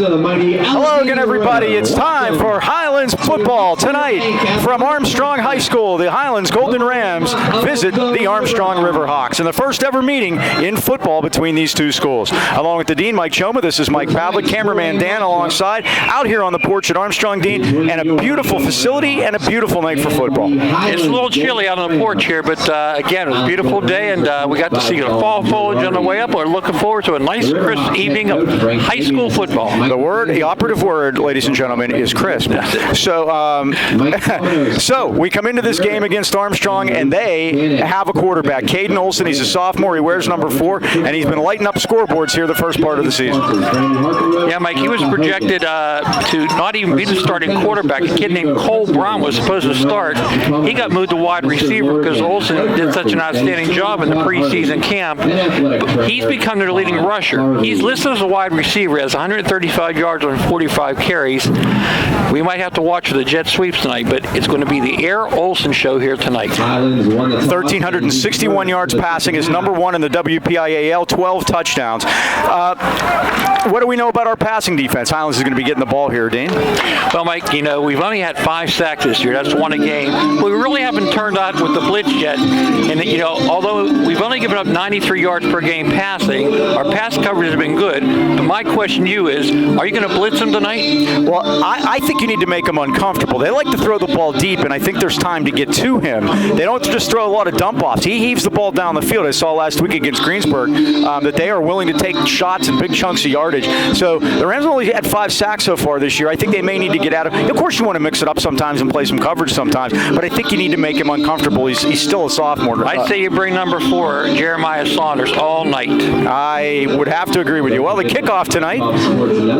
Hello again, everybody. It's time for Highlands football tonight from Armstrong High School. The Highlands Golden Rams visit the Armstrong Riverhawks in the first ever meeting in football between these two schools. Along with the Dean, Mike Choma, this is Mike Pavlik, cameraman Dan alongside, out here on the porch at Armstrong, Dean, and a beautiful facility and a beautiful night for football. It's a little chilly out on the porch here, but again, it was a beautiful day, and we got to see the fall foliage on the way up. We're looking forward to a nice, crisp evening of high school football. The operative word, ladies and gentlemen, is crisp. So, so we come into this game against Armstrong, and they have a quarterback, Caden Olson. He's a sophomore. He wears number 4, and he's been lighting up scoreboards here the first part of the season. Yeah, Mike, he was projected to not even be the starting quarterback. A kid named Cole Brown was supposed to start. He got moved to wide receiver because Olson did such an outstanding job in the preseason camp. He's become their leading rusher. He's listed as a wide receiver, has 135 yards on 45 carries. We might have to watch for the jet sweeps tonight, but it's going to be the Air Olson show here tonight. 1,361 yards passing, is number 1 in the WPIAL, 12 touchdowns. What do we know about our passing defense? Highlands is going to be getting the ball here, Dean. Well, Mike, you know, we've only had 5 sacks this year. That's 1 a game. But we really haven't turned out with the blitz yet. And, you know, although we've only given up 93 yards per game passing, our pass coverage has been good. But my question to you is, are you going to blitz them tonight? Well, I think you need to make them uncomfortable. They like to throw the ball deep, and I think there's time to get to him. They don't just throw a lot of dump-offs. He heaves the ball down the field. I saw last week against Greensburg that they are willing to take shots and big chunks of yardage. So the Rams only had 5 sacks so far this year. I think they may need to get out of it. Of course, you want to mix it up sometimes and play some coverage sometimes, but I think you need to make him uncomfortable. He's still a sophomore. I'd say you bring number 4, Jeremiah Saunders, all night. I would have to agree with you. Well, the kickoff tonight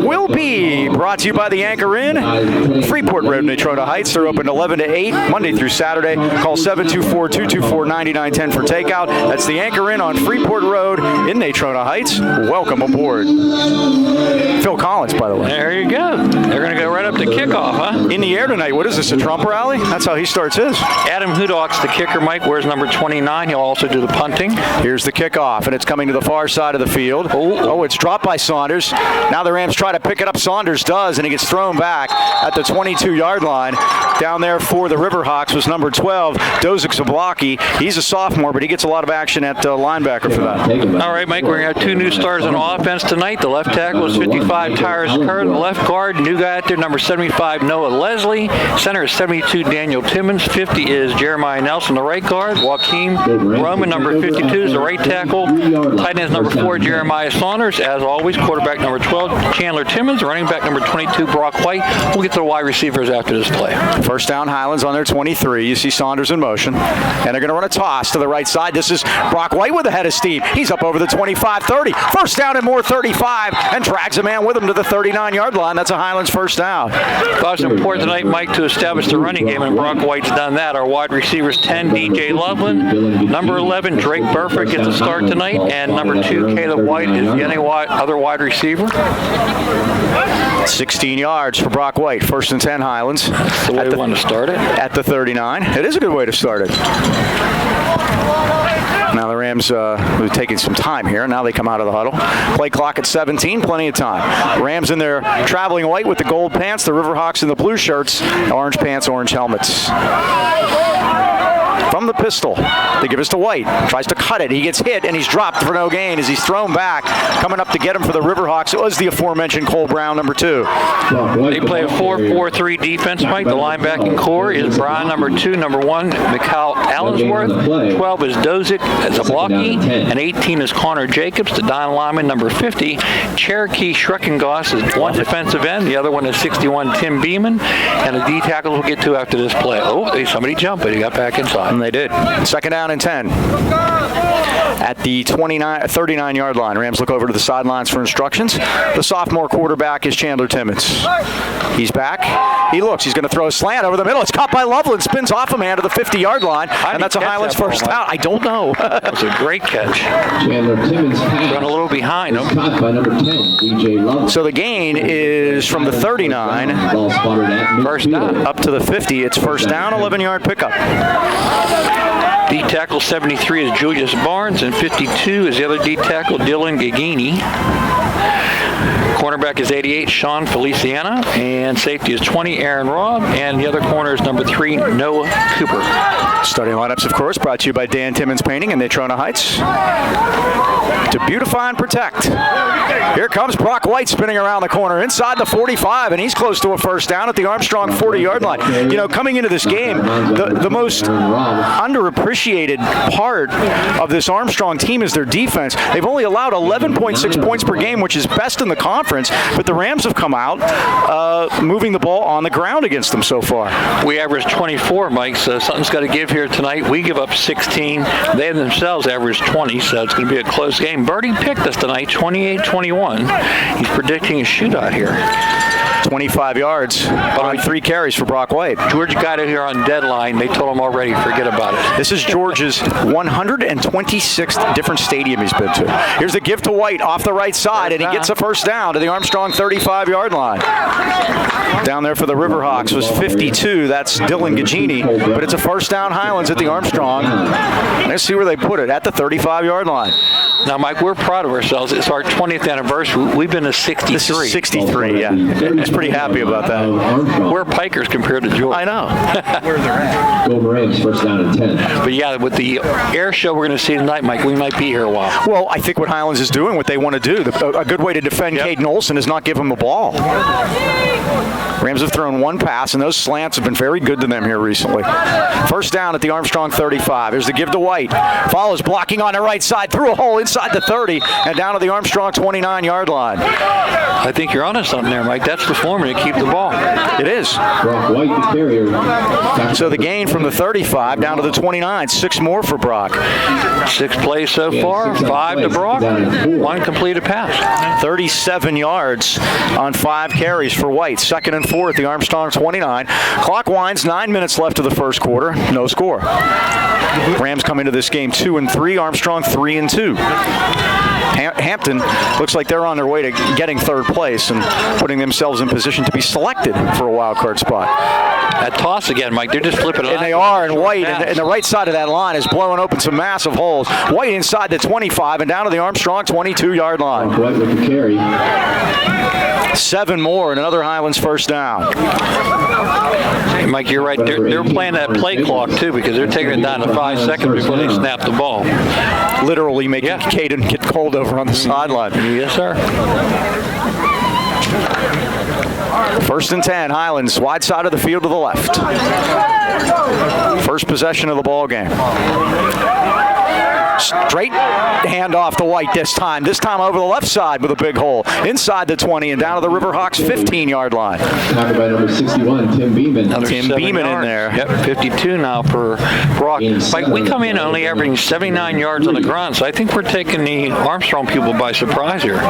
will be brought to you by the Anchor Inn, Freeport Road, Natrona Heights. They're open 11 to 8, Monday through Saturday. Call 724-224-9910 for takeout. That's the Anchor Inn on Freeport Road in Natrona Heights. Welcome aboard. Phil Collins, by the way. There you go. They're going to go right up to kickoff, huh? In the air tonight. What is this, a Trump rally? That's how he starts his. Adam Hudock's the kicker, Mike. Wears number 29. He'll also do the punting. Here's the kickoff, and it's coming to the far side of the field. Oh, it's dropped by Saunders. Now the Rams try to pick it up. Saunders does, and he gets thrown back at the 22-yard line. Down there for the Riverhawks was number 12, Dozik Zablocki. He's a sophomore, but he gets a lot of action at linebacker for that. All right, Mike, we're going to have 2 new starters on offense tonight. The left tackle is 55, Tyrus Kerr. The left guard, new guy out there, number 75, Noah Leslie. Center is 72, Daniel Timmons. 50 is Jeremiah Nelson, the right guard. Joaquin Roman, number 52, is the right tackle. Tight end is number 4, Jeremiah Saunders. As always, quarterback number 12, Chandler Timmons. Running back number 22, Brock White. We'll get to the wide receivers after this play. First down, Highlands on their 23. You see Saunders in motion. And they're going to run a toss to the right side. This is Brock White with a head of steam. He's up over the 25-30. First down and more, 35, and drags a man with him to the 39-yard line. That's a Highlands first down. Thought it was important tonight, Mike, to establish the running game, and Brock White's done that. Our wide receivers, 10, DJ Loveland. Number 11, Drake Burfitt gets a start tonight. And number 2, Caleb White is the other wide receiver. 16 yards for Brock White. First and 10, Highlands. That's the way we want to start it. At the 39. It is a good way to start it. Now the Rams are taking some time here. Now they come out of the huddle. Play clock at 17, plenty of time. Rams in their traveling white with the gold pants. The Riverhawks in the blue shirts, orange pants, orange helmets. From the pistol, they give us to White. Tries to cut it. He gets hit, and he's dropped for no gain as he's thrown back. Coming up to get him for the Riverhawks, it was the aforementioned Cole Brown, number 2. They play a 4-4-3 defense, Mike. The linebacking core is Brian, number 2. Number 1, Mikhail Allensworth. 12 is Dozik Zablocki. And 18 is Connor Jacobs. The Don lineman, number 50. Cherokee Schreckengoss is 1 defensive end. The other one is 61, Tim Beeman. And the D tackles we'll get to after this play. Oh, somebody jumped, but he got back inside. And they did. Second down and 10. At the 39-yard line. Rams look over to the sidelines for instructions. The sophomore quarterback is Chandler Timmons. He's back. He looks. He's going to throw a slant over the middle. It's caught by Loveland. Spins off a man to the 50-yard line. And that's a Highlands first down. I don't know. That was a great catch. Chandler Timmons run a little behind him. Caught by number 10, DJ Loveland. So the gain is from the 39. Ball spotted at first down. Up to the 50. It's first down, 11-yard pickup. D tackle 73 is Julius Barnes, and 52 is the other D tackle, Dylan Gagini. Cornerback is 88, Sean Feliciana, and safety is 20, Aaron Robb, and the other corner is number 3, Noah Cooper. Starting lineups, of course, brought to you by Dan Timmons Painting in Natrona Heights. To beautify and protect. Here comes Brock White spinning around the corner inside the 45, and he's close to a first down at the Armstrong 40-yard line. You know, coming into this game, the most underappreciated part of this Armstrong team is their defense. They've only allowed 11.6 points per game, which is best in the conference, but the Rams have come out moving the ball on the ground against them so far. We average 24, Mike, so something's got to give here tonight. We give up 16. They themselves average 20, so it's going to be a close game. Birdie picked us tonight, 28-21. He's predicting a shootout here. 25 yards on 3 carries for Brock White. George got it here on deadline. They told him already, forget about it. This is George's 126th different stadium he's been to. Here's the give to White off the right side, and he gets a first down to the Armstrong 35-yard line. Down there for the Riverhawks was 52. That's Dylan Gagini, but it's a first down Highlands at the Armstrong. Let's see where they put it, at the 35-yard line. Now, Mike, we're proud of ourselves. It's our 20th anniversary. We've been to 63. This is 63, yeah. He's pretty happy about that. We're pikers compared to George. I know. Go Rams, first down and 10. But yeah, with the air show we're going to see tonight, Mike, we might be here a while. Well, I think what Highlands is doing, what they want to do, a good way to defend Caden Olson is not give him the ball. Rams have thrown one pass, and those slants have been very good to them here recently. First down at the Armstrong 35. Here's the give to White. Follows blocking on the right side, through a hole inside the 30, and down to the Armstrong 29-yard line. I think you're onto something there, Mike. That's the formula to keep the ball. It is. Brock White, the carrier. So the gain from the 35 down to the 29. 6 more for Brock. 6 plays so far, 5 to Brock, 1 completed pass. 37 yards on 5 carries for White. 2nd and 4 at the Armstrong 29. Clock winds, 9 minutes left of the first quarter. No score. Rams come into this game 2-3. Armstrong 3-2. Hampton looks like they're on their way to getting 3rd place and putting themselves in position to be selected for a wild card spot. That toss again, Mike. They're just flipping it. And they are, and White, and the right side of that line is blowing open some massive holes. White inside the 25 and down to the Armstrong 22-yard line. White with the carry. 7 more and another Highlands first down. Hey, Mike, you're right. They're playing that play clock, too, because they're taking it down to 5 seconds before they snap the ball. Literally making Caden get cold over on the sideline. Yes, sir. 1st and 10, Highlands, wide side of the field to the left. First possession of the ball game. Straight handoff to White this time. This time over the left side with a big hole. Inside the 20 and down to the Riverhawks 15-yard line. Tackled by number 61, Tim Beeman. Tim Beeman in there. Yep, 52 now for Brock. Mike, we come in only averaging 79 yards on the ground, so I think we're taking the Armstrong people by surprise here.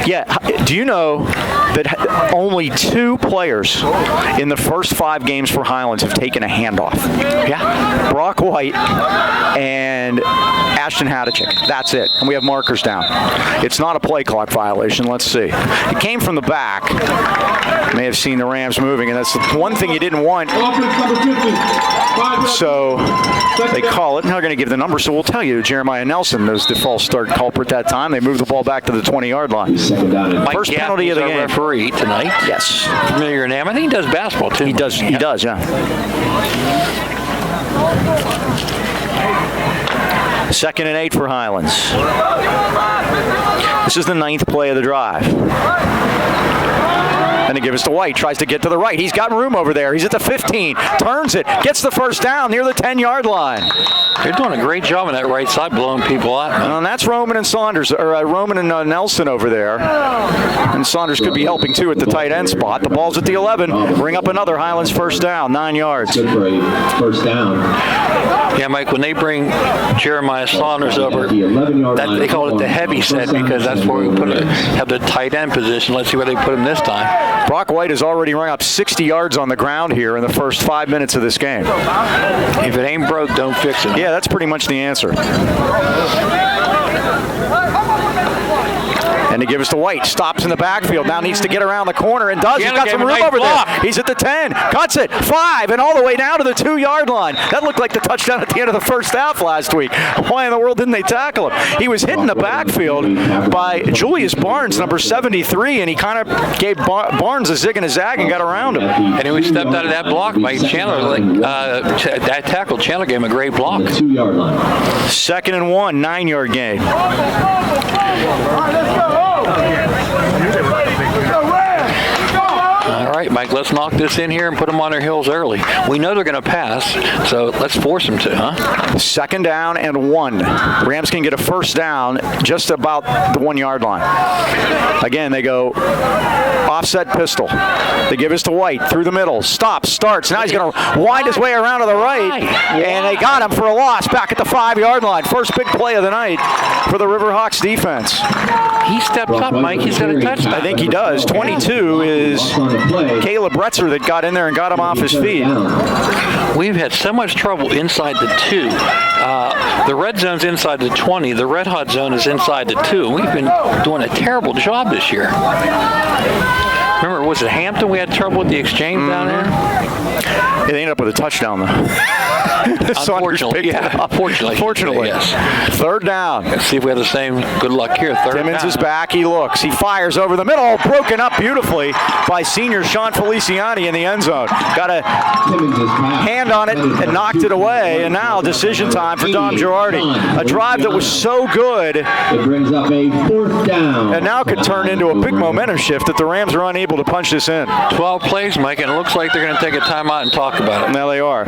Yeah. Do you know that only 2 players in the first 5 games for Highlands have taken a handoff? Yeah. Brock White and Ashton Hadachik. That's it. And we have markers down. It's not a play clock violation. Let's see. It came from the back. May have seen the Rams moving, and that's the one thing you didn't want. So they call it. Now they're going to give the number, so we'll tell you. Jeremiah Nelson was the false start culprit that time. They moved the ball back to the 20-yard line. First penalty of the game. Referee tonight. Yes. Familiar name. I think he does basketball, too. He does, yeah. 2nd and 8 for Highlands. This is the 9th play of the drive. And they give us to White. Tries to get to the right. He's got room over there. He's at the 15. Turns it. Gets the first down near the 10-yard line. They're doing a great job on that right side, blowing people out. And that's Roman and Saunders, or Roman and Nelson over there. And Saunders could be helping too at the tight end spot. The ball's at the 11. Bring up another Highlands first down, 9 yards. Good for a first down. Yeah, Mike, when they bring Jeremiah Saunders over, that they call it the heavy set because that's where we have the tight end position. Let's see where they put him this time. Brock White has already run up 60 yards on the ground here in the first 5 minutes of this game. If it ain't broke, don't fix it. Yeah, that's pretty much the answer. And he gives to White. Stops in the backfield. Now needs to get around the corner and does. He's Chandler got gave some him a room nice over block. there. He's at the 10. Cuts it. 5 and all the way down to the 2-yard line. That looked like the touchdown at the end of the first half last week. Why in the world didn't they tackle him? He was hit in the backfield by Julius Barnes, number 73, and he kind of gave Barnes a zig and a zag and got around him. And when he stepped out of that block, Mike Chandler, that tackle, Chandler gave him a great block. 2-yard line. 2nd and 1, 9-yard gain. All right, Mike, let's knock this in here and put them on their heels early. We know they're going to pass, so let's force them to, huh? 2nd down and 1. Rams can get a first down just about the 1-yard line. Again, they go offset pistol. They give us to White through the middle. Stops, starts. Now he's going to wind his way around to the right. And they got him for a loss back at the 5-yard line. First big play of the night for the Riverhawks defense. He steps up, Mike. He's got a touchdown. I think he does. 22 is Caleb Bretzer that got in there and got him off his feet. We've had so much trouble inside the 2. The red zone's inside the 20. The red hot zone is inside the 2. We've been doing a terrible job this year. Remember, was it Hampton we had trouble with the exchange down there? They ended up with a touchdown, though. Unfortunately, Fortunately. Yes. 3rd down. Let's see if we have the same good luck here. 3rd Timmons down. is back. He looks. He fires over the middle. Broken up beautifully by senior Sean Feliciani in the end zone. Got a hand on it and knocked it away. And now decision time for Dom Girardi. A drive that was so good. It brings up a 4th down. And now could turn into a big momentum shift that the Rams are unable to punch this in. 12 plays, Mike, and it looks like they're going to take a timeout and talk about it. Now they are.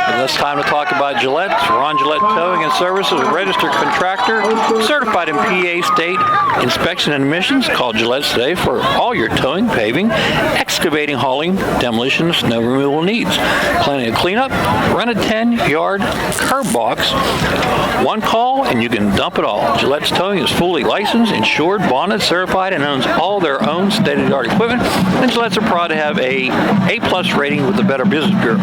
And it's time to talk about Gillette. Ron Gillette Towing and Services, a registered contractor, certified in PA State Inspection and Emissions. Call Gillette today for all your towing, paving, excavating, hauling, demolition, snow removal needs. Planning a cleanup, rent a 10-yard curb box. One call and you can dump it all. Gillette's Towing is fully licensed, insured, bonded, certified, and owns all their own state-of-the-art equipment. And Gillette's are proud to have a A+ rating with the Better Business Bureau.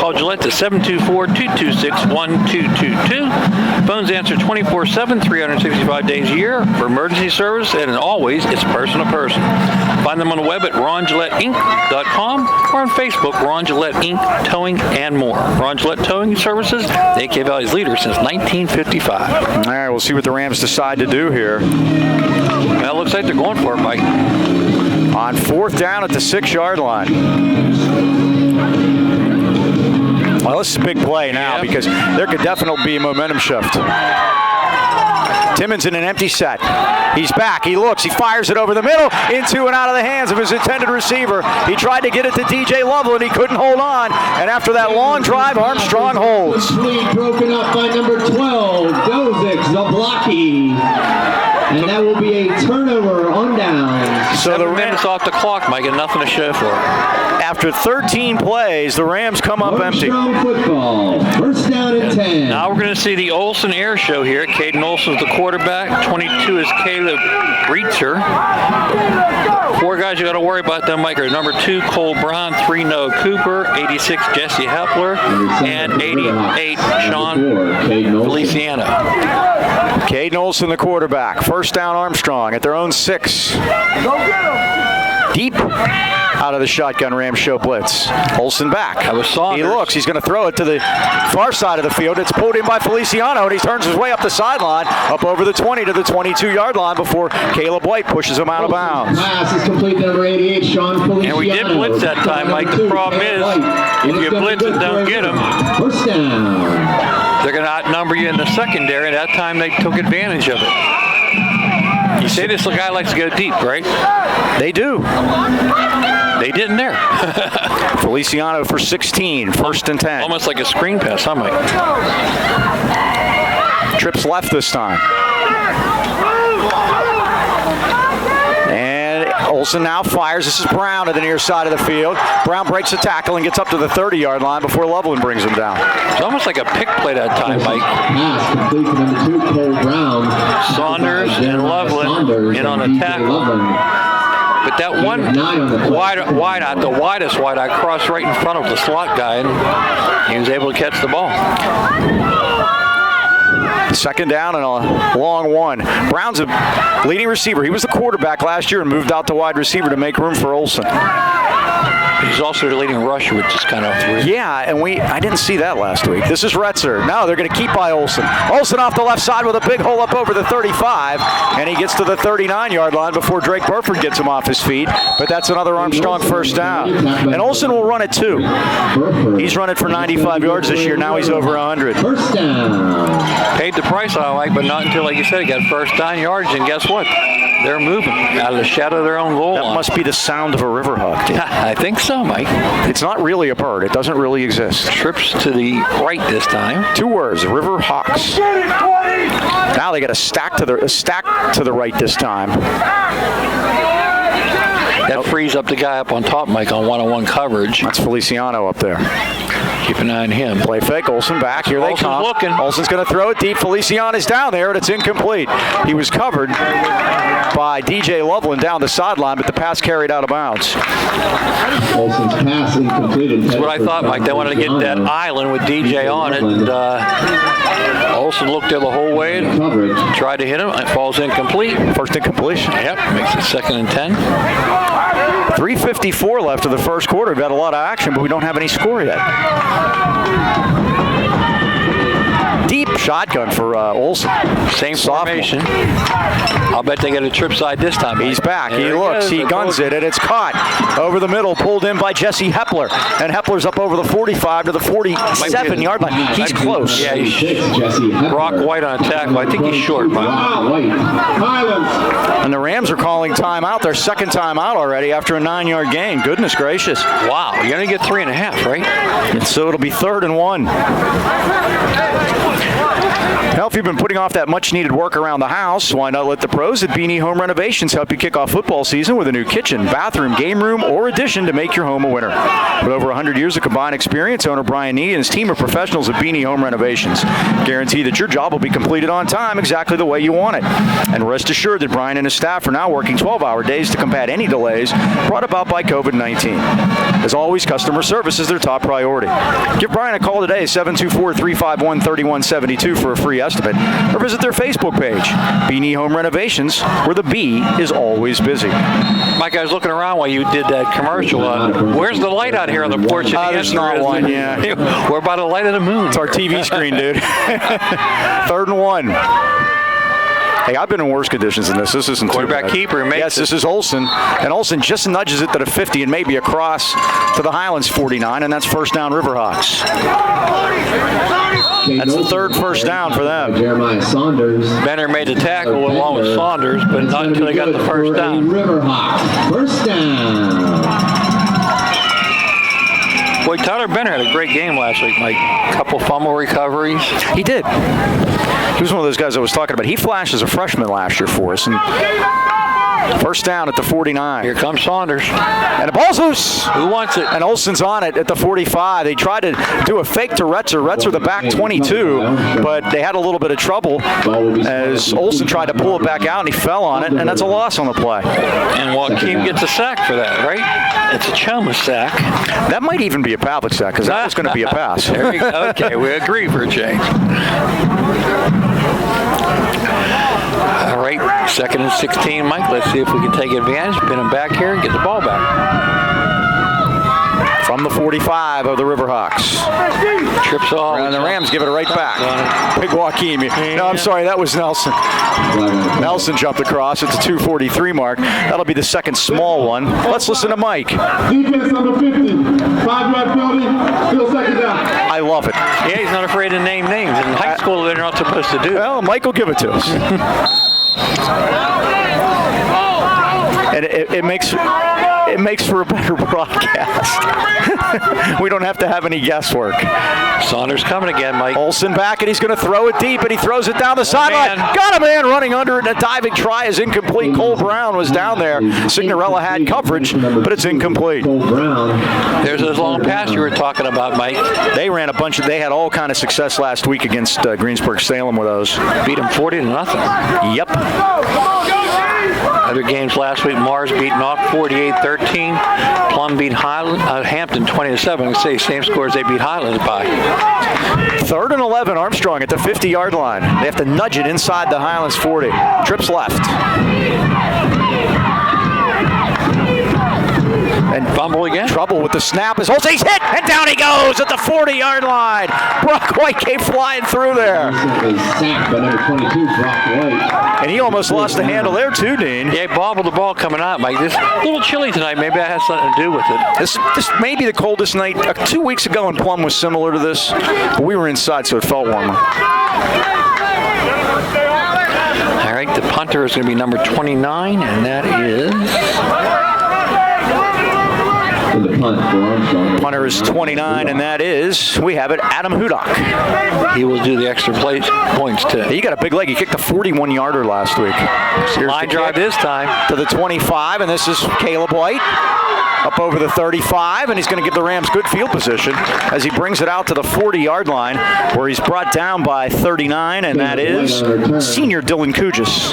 Call Gillette to 724-226-1222. Phones answer 24/7, 365 days a year for emergency service, and always it's person to person. Find them on the web at RonGilletteInc.com or on Facebook, Ron Gillette Inc. Towing and more. Ron Gillette Towing Services, the AK Valley's leader since 1955. All right, we'll see what the Rams decide to do here. Well, it looks like they're going for it, Mike. On 4th down at the 6-yard line. Well, this is a big play now because there could definitely be a momentum shift. Timmons in an empty set. He's back. He looks. He fires it over the middle, into and out of the hands of his intended receiver. He tried to get it to DJ Loveland. He couldn't hold on. And after that long drive, Armstrong holds. Lead broken up by number 12, Dozik Zablocki. And that will be a turnover on downs. So the 7 minutes off the clock, Mike, and nothing to show for it. After 13 plays, the Rams come up empty. Armstrong football. 1st down and 10. Now we're going to see the Olsen air show here. Caden Olsen's the quarterback. 22 is Caleb Breitzer. 4 guys you got to worry about them, Mike, are number 2, Cole Brown, 3, Noah Cooper, 86, Jesse Hepler, and 88, Sean Feliciano. Caden Olsen, the quarterback. 1st down, Armstrong at their own 6. Deep out of the shotgun Rams show blitz. Olsen back. That was Saunders. He looks. He's going to throw it to the far side of the field. It's pulled in by Feliciano, and he turns his way up the sideline, up over the 20 to the 22-yard line before Caleb White pushes him out of bounds. Pass is complete to number 88, Sean Feliciano. And we did blitz that time, Mike. The problem is, if you blitz and don't get them, 1st down. they're going to outnumber you in the secondary. That time they took advantage of it. You say this guy likes to go deep, right? They do. They didn't there. Feliciano for 16, 1st and 10. Almost like a screen pass, huh, Mike? Trips left this time. And Olsen now fires. This is Brown to the near side of the field. Brown breaks the tackle and gets up to the 30-yard line before Loveland brings him down. It's almost like a pick play that time, Mike. Pass complete to number 2, Cole Brown. Saunders and Loveland in on a tackle. But that one wide out, the widest wide out, crossed right in front of the slot guy, and he was able to catch the ball. Second down and a long one. Brown's a leading receiver. He was the quarterback last year and moved out to wide receiver to make room for Olsen. He's also the leading rusher, which is kind of weird. Yeah, and I didn't see that last week. This is Retzer. No, they're going to keep by Olsen. Olsen off the left side with a big hole up over the 35, and he gets to the 39-yard line before Drake Burford gets him off his feet. But that's another Armstrong first down. And Olsen will run it too. He's run it for 95 yards this year. Now he's over 100. First down. Paid the price, I like, but not until, like you said, he got first down yards, and guess what? They're moving out of the shadow of their own goal line. That must be the sound of a river hawk. I think so, Mike. It's not really a bird. It doesn't really exist. Trips to the right this time. 2 words, river hawks. Now they got a stack to the right this time. That frees up the guy up on top, Mike, on one-on-one coverage. That's Feliciano up there. Keep an eye on him. Play fake. Olsen back. Here they come. Looking. Olsen's going to throw it deep. Feliciano's down there, and it's incomplete. He was covered by DJ Loveland down the sideline, but the pass carried out of bounds. Olsen's pass incomplete. That's what I thought, Mike. They wanted to get that island with DJ on it, and Olsen looked there the whole way and tried to hit him. It falls incomplete. First incompletion. Yep, makes it 2nd and 10. 3:54 left of the first quarter. We've had a lot of action, but we don't have any score yet. Deep shotgun for Olsen. Same Sophomore. formation. I'll bet they get a trip side this time. He's back. There He looks. He guns it, and it's caught over the middle, pulled in by Jesse Hepler. And Hepler's up over the 45 to the 47-yard line. He's close. Yeah, he's Jesse Brock White on a tackle. I think he's short, Mike. White. Highlands. And the Rams are calling timeout. Their second timeout already after a 9-yard gain. Goodness gracious. Wow, you're going to get 3.5, right? And so it'll be 3rd and 1. Now, if you've been putting off that much-needed work around the house, why not let the pros at Beanie Home Renovations help you kick off football season with a new kitchen, bathroom, game room, or addition to make your home a winner. With over 100 years of combined experience, owner Brian Nee and his team of professionals at Beanie Home Renovations guarantee that your job will be completed on time exactly the way you want it. And rest assured that Brian and his staff are now working 12-hour days to combat any delays brought about by COVID-19. As always, customer service is their top priority. Give Brian a call today, 724-351-3172 for a free estimate, or visit their Facebook page, Beanie Home Renovations, where the bee is always busy. Mike, I was looking around while you did that commercial. Where's the light out here on the porch? There's not one, yeah. We're by the light of the moon. It's our TV screen, dude. 3rd and 1. Hey, I've been in worse conditions than this. This isn't quarterback keeper. Yes, this is Olsen. And Olsen just nudges it to the 50 and maybe across to the Highlands 49, and that's first down Riverhawks. That's the 3rd first down for them. Jeremiah Saunders. Benner made the tackle along with Saunders, but not until they got the first down. Riverhawks. First down. Boy, Tyler Benner had a great game last week, Mike. A couple fumble recoveries. He did. He was one of those guys I was talking about. He flashed as a freshman last year for us. And first down at the 49. Here comes Saunders. And the ball's loose. Who wants it? And Olsen's on it at the 45. They tried to do a fake to Retzer. Retzer the back 22, but they had a little bit of trouble as Olsen tried to pull it back out, and he fell on it, and that's a loss on the play. And Joaquin gets a sack for that, right? It's a Choma sack. That might even be a Pavlik sack, because that was going to be a pass. There we go. Okay, we agree for a change. All right, 2nd and 16, Mike. Let's see if we can take advantage, pin him back here, and get the ball back. From the 45 of the Riverhawks. Trips off. And the Rams give it right back. Big Joaquin. No, I'm sorry, that was Nelson. Nelson jumped across at the 2:43 mark. That'll be the second small one. Let's listen to Mike. Defense number 50, 5-yard penalty, still second down. I love it. Yeah, he's not afraid to name names. In high school, they're not supposed to do. Well, Mike will give it to us. And it makes for a better broadcast. We don't have to have any guesswork. Saunders coming again, Mike. Olsen back, and he's going to throw it deep, and he throws it down the sideline. Got a man running under it, and a diving try is incomplete. Cole Brown was down there. Signorella had coverage, but it's incomplete. There's those long pass you were talking about, Mike. They ran a bunch of, they had all kind of success last week against Greensburg-Salem with those. Beat them 40-0. Yep. That'd other games last week. Mars beat Knock 48-13. Plum beat Hampton 20-7. I say same score as they beat Highlands by. 3rd and 11, Armstrong at the 50-yard line. They have to nudge it inside the Highlands 40. Trips left. And fumble again. Trouble with the snap as Olsen. He's hit, and down he goes at the 40-yard line. Brock White came flying through there. Sacked by number 22, Brock White. And he almost lost the handle there too, Dean. Yeah, he bobbled the ball coming out, Mike. This a little chilly tonight. Maybe that has something to do with it. This may be the coldest night. 2 weeks ago in Plum was similar to this, but we were inside, so it felt warmer. All right, the punter is going to be number 29, and that is... The punt for Armstrong. Punter is 29, and that is, we have it, Adam Hudak. He will do the extra points too. He got a big leg. He kicked a 41-yarder last week. Here's Line the drive kick this time. to the 25, and this is Caleb White up over the 35, and he's going to give the Rams good field position as he brings it out to the 40-yard line, where he's brought down by 39, and that is senior Dylan Kugis.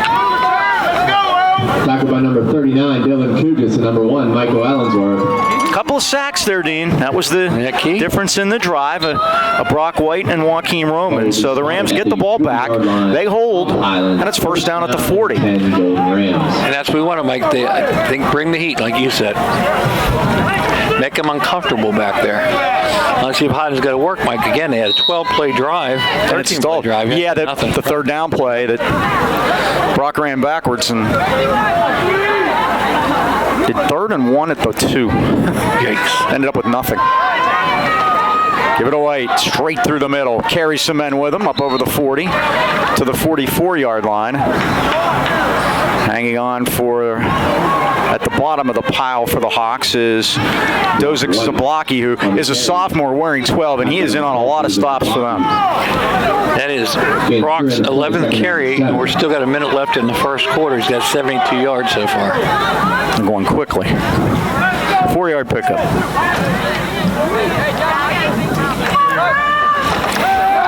Tackled by number 39, Dylan Kugis, and number 1, Michael Allensworth. Couple of sacks there, Dean. That was the difference in the drive. A Brock White and Joaquin Roman. So the Rams get the ball back. They hold, and it's first down at the 40. And that's what we want to make. I think bring the heat, like you said. Make them uncomfortable back there. Let's see if Highlands got to work, Mike. Again, they had a 12-play drive. 13-play drive. Yeah, the third down play that Brock ran backwards and did 3rd and 1 at the 2. Yikes. Ended up with nothing. Give it away straight through the middle. Carries some men with him up over the 40 to the 44-yard line. Hanging on for, at the bottom of the pile for the Hawks is Dozik Zablocki, who is a sophomore wearing 12, and he is in on a lot of stops for them. That is Brock's 11th carry, and we're still got a minute left in the first quarter. He's got 72 yards so far. I'm going quickly. 4-yard pickup.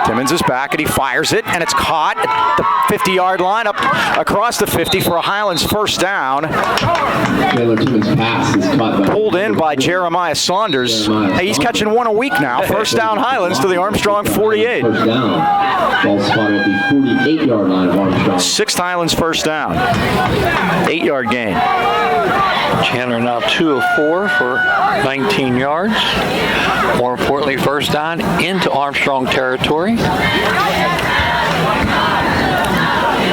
Timmons is back, and he fires it, and it's caught at the 50-yard line, up across the 50 for a Highlands first down. Taylor Timmons' pass is caught by Pulled in by Jeremiah Saunders. Hey, he's catching one a week now. First down Highlands to the Armstrong 48. First down. Ball spotted at the 48-yard line of Armstrong. 6th Highlands first down. 8-yard gain. Chandler now 2 of 4 for 19 yards. More importantly, first down into Armstrong territory.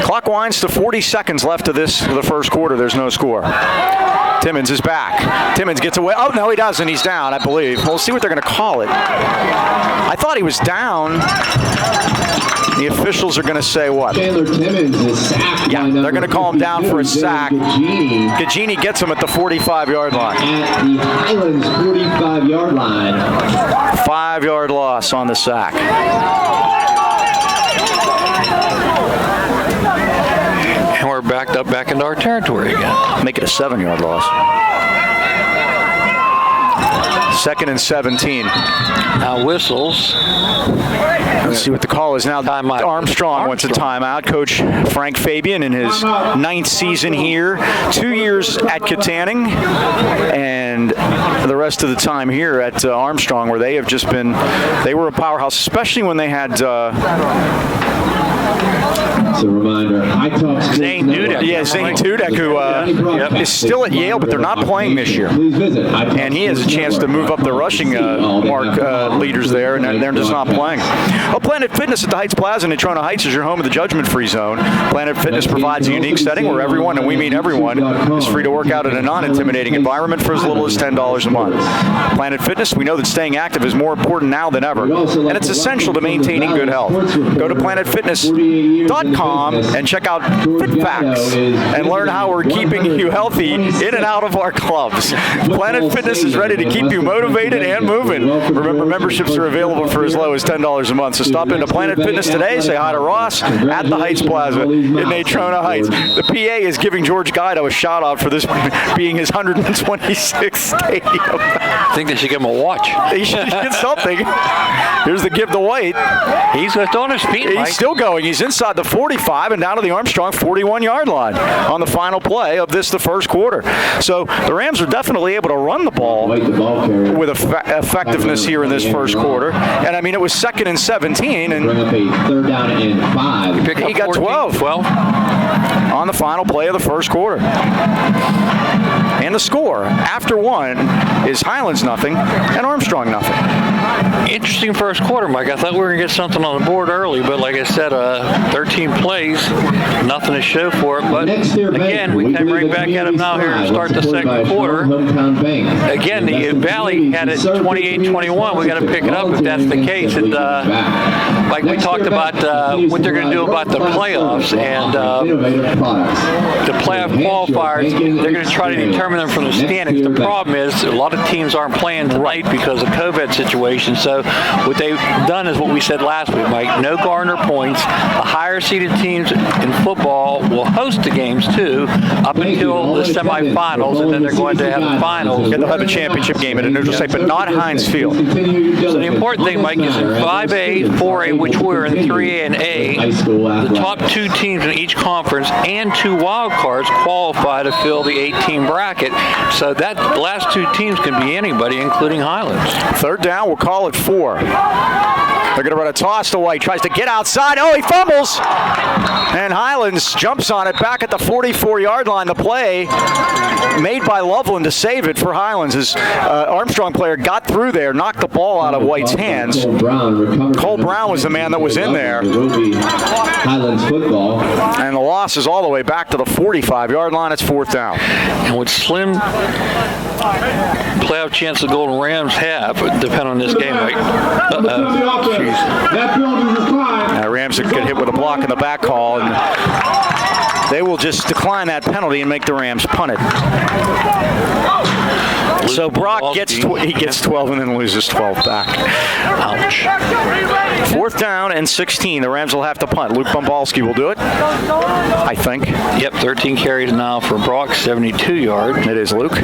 Clock winds to 40 seconds left of the first quarter. There's no score. Timmons is back. Timmons gets away. Oh, no, he doesn't. He's down, I believe. We'll see what they're going to call it. I thought he was down. The officials are going to say what? Chandler Timmons is sacked. Yeah, they're going to call him down for a sack. Gagini gets him at the 45-yard line. At the Highlands 45-yard line. 5-yard loss on the sack. And we're backed up back into our territory again. Make it a 7-yard loss. 2nd and 17. Now whistles. Let's see what the call is now. Armstrong wants a timeout. Coach Frank Fabian in his 9th season here. 2 years at Katanning and the rest of the time here at Armstrong, where they have just been, they were a powerhouse, especially when they had It's a reminder. Zane Dudek. Yeah, Zane Dudek, who is still at Yale, but they're not playing this year. And he has a chance to move up the rushing mark leaders there, and they're just not playing. Well, Planet Fitness at the Heights Plaza in Natrona Heights is your home of the judgment-free zone. Planet Fitness provides a unique setting where everyone, and we mean everyone, is free to work out in a non-intimidating environment for as little as $10 a month. Planet Fitness, we know that staying active is more important now than ever, and it's essential to maintaining good health. Go to planetfitness.com and check out Fit Facts and learn how we're keeping you healthy in and out of our clubs. Planet Fitness is ready to keep you motivated and moving. Remember, memberships are available for as low as $10 a month. So stop into Planet Fitness today. Say hi to Ross at the Heights Plaza in Natrona Heights. The PA is giving George Guido a shout out for this being his 126th stadium. I think they should give him a watch. He should get something. Here's the give to White. He's on his feet, Mike. He's still going. He's inside the 45 and down to the Armstrong 41-yard line on the final play of the first quarter. So the Rams are definitely able to run the ball with effectiveness here in this first quarter. And I mean, it was 2nd and 17, and bring up a 3rd down and 5. he got 12 on the final play of the first quarter. And the score after one is Highlands nothing and Armstrong nothing. Interesting first quarter, Mike. I thought we were going to get something on the board early, but like I said, 13 plays, nothing to show for it. But again, we came right back at them now here to start the second quarter. Again, the Valley had it 28-21. We got to pick it up if that's the case. And like we talked about what they're going to do about the playoffs and the playoff qualifiers, they're going to try to determine them from the standings. The problem is a lot of teams aren't playing tonight because of COVID situation. So what they've done is what we said last week, Mike. No Garner points. The higher seeded teams in football will host the games too up until the semifinals, and then they're going to have the finals. And they'll have a championship game at a neutral site, but not Heinz Field. So the important thing, Mike, is in 5A, 4A, which we're in 3A and A, the top 2 teams in each conference and 2 wild cards qualify to fill the 8-team bracket. So that last 2 teams can be anybody, including Highlands. 3rd down, we'll call it 4. They're going to run a toss to White. Tries to get outside. Oh, he fumbles. And Highlands jumps on it back at the 44-yard line. The play made by Loveland to save it for Highlands. His Armstrong player got through there, knocked the ball out of White's hands. Cole Brown was the man that was in there. Highlands football. And the loss is all the way back to the 45-yard line. It's 4th down. And with slim playoff chance the Golden Rams have, depending on this game, Mike. Rams get hit with a block in the back call, and they will just decline that penalty and make the Rams punt it. So Brock gets 12 and then loses 12 back. Ouch. 4th down and 16. The Rams will have to punt. Luke Bombalski will do it, I think. Yep, 13 carries now for Brock, 72 yards. It is Luke.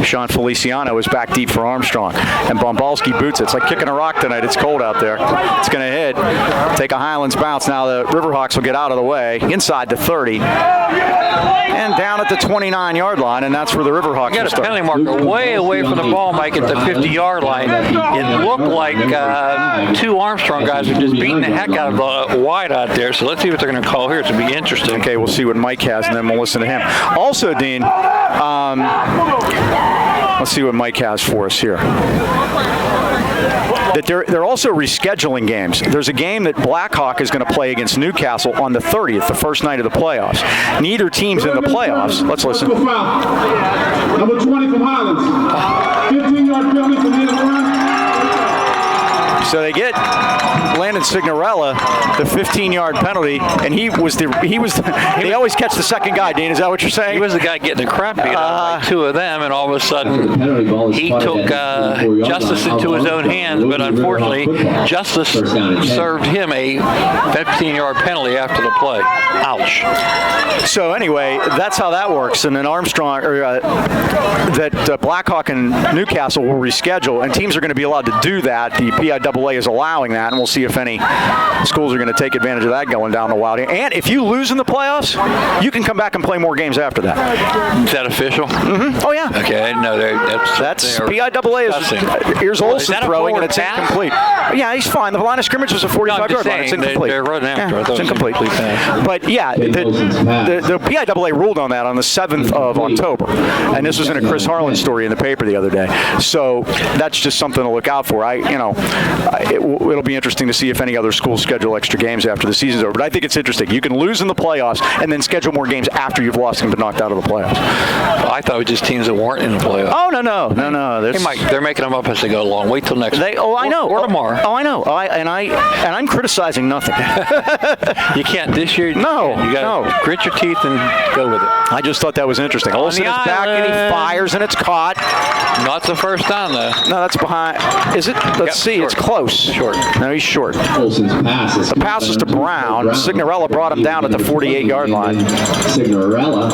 Sean Feliciano is back deep for Armstrong. And Bombalski boots it. It's like kicking a rock tonight. It's cold out there. It's going to hit. Take a Highlands bounce. Now the Riverhawks will get out of the way. Inside the 30. And down at the 29-yard line. And that's where the Riverhawks got a penalty marker way away from the ball, Mike, at the 50-yard line. It looked like 2 Armstrong guys are just beating the heck out of White out there. So let's see what they're going to call here. It's going to be interesting. Okay, we'll see what Mike has, and then we'll listen to him. Also, Dean, let's see what Mike has for us here. That they're also rescheduling games. There's a game that Blackhawk is going to play against Newcastle on the 30th, the first night of the playoffs. Neither team's in the playoffs. Let's listen. Number 20 from Highlands. 15-yard penalty from the end of the run. So they get Landon Signorella the 15-yard penalty, and he they always catch the second guy, Dean. Is that what you're saying? He was the guy getting the crap beat out of 2 of them, and all of a sudden he took justice into his own hands, but unfortunately justice served him a 15-yard penalty after the play. Ouch. So anyway, that's how that works. And then Armstrong, Blackhawk and Newcastle will reschedule, and teams are going to be allowed to do that. The PIAA is allowing that, and we'll see if any schools are going to take advantage of that going down the wild. And if you lose in the playoffs, you can come back and play more games after that. Is that official? Mm-hmm. Oh, yeah. Okay, I didn't know that's PIAA is. Here's Olsen throwing, and it's incomplete. Yeah, he's fine. The line of scrimmage was a 45-yard line. It's incomplete. They're running after. Yeah, it's incomplete. But yeah, the PIAA ruled on that on the 7th of October, and this was in a Chris Harlan story in the paper the other day. So that's just something to look out for. It'll be interesting to see if any other schools schedule extra games after the season's over. But I think it's interesting. You can lose in the playoffs and then schedule more games after you've lost and been knocked out of the playoffs. I thought it was just teams that weren't in the playoffs. Oh, no. Hey, Mike, they're making them up as they go along. Wait till next week. I know. Or tomorrow. Oh, I know. I'm criticizing nothing. You can't this year. No. You got to grit your teeth and go with it. I just thought that was interesting. Olsen is back and he fires and it's caught. Not the first time, though. No, that's behind. Is it? Let's see. Short. It's close. Short. No, he's short. Olsen's pass is. The pass is to Brown. Signorella brought him down at the 48-yard line. Signorella.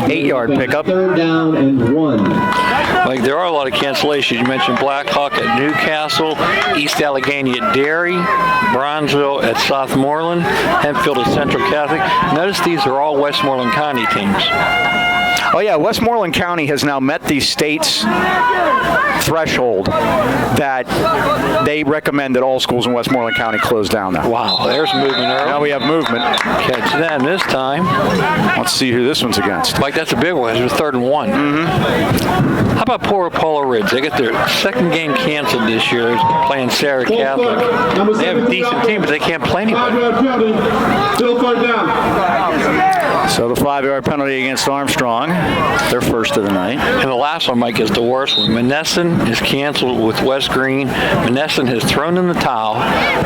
8-yard pickup. 3rd down and 1. Well, Like, there are a lot of cancellations. You mentioned Blackhawk at Newcastle, East Allegheny at Derry, Bronzeville at Southmoreland, Hempfield at Central Catholic. Notice these are all Westmoreland County teams. Oh, yeah, Westmoreland County has now met the state's threshold that they recommend that all schools in Westmoreland County close down now. Wow, there's movement early. Now we have movement. Catch them this time. Let's see who this one's against. Mike, that's a big one. It was 3rd and 1. How about poor Paula Ridge? They got their second game canceled this year playing Sarah Catholic. They have a decent team, but they can't play anybody. 5-yard penalty. Still 3rd down. So the 5-yard penalty against Armstrong, their first of the night. And the last one, Mike, is the worst one. Monessen is canceled with West Green. Monessen has thrown in the towel.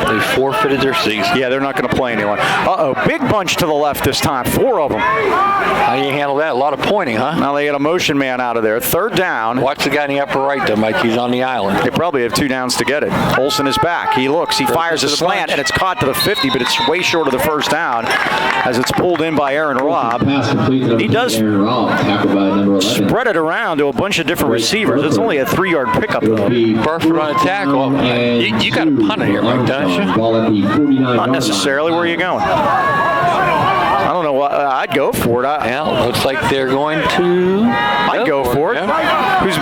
They forfeited their season. Yeah, they're not going to play anyone. Uh-oh, big bunch to the left this time. 4 of them. How do you handle that? A lot of pointing, huh? Now they get a motion man out of there. 3rd down. Watch the guy in the upper right, though, Mike. He's on the island. They probably have 2 downs to get it. Olsen is back. He looks. He fires a slant, and it's caught to the 50, but it's way short of the first down as it's pulled in by Aaron Robb. He does spread it around to a bunch of different receivers. It's only a 3-yard pickup, though. Burford on a tackle. You got to punt it here, Mike, don't you? Not necessarily. Where are you going? I don't know. I'd go for it. Yeah, looks like they're going to. I'd go for it. Yeah. Who's,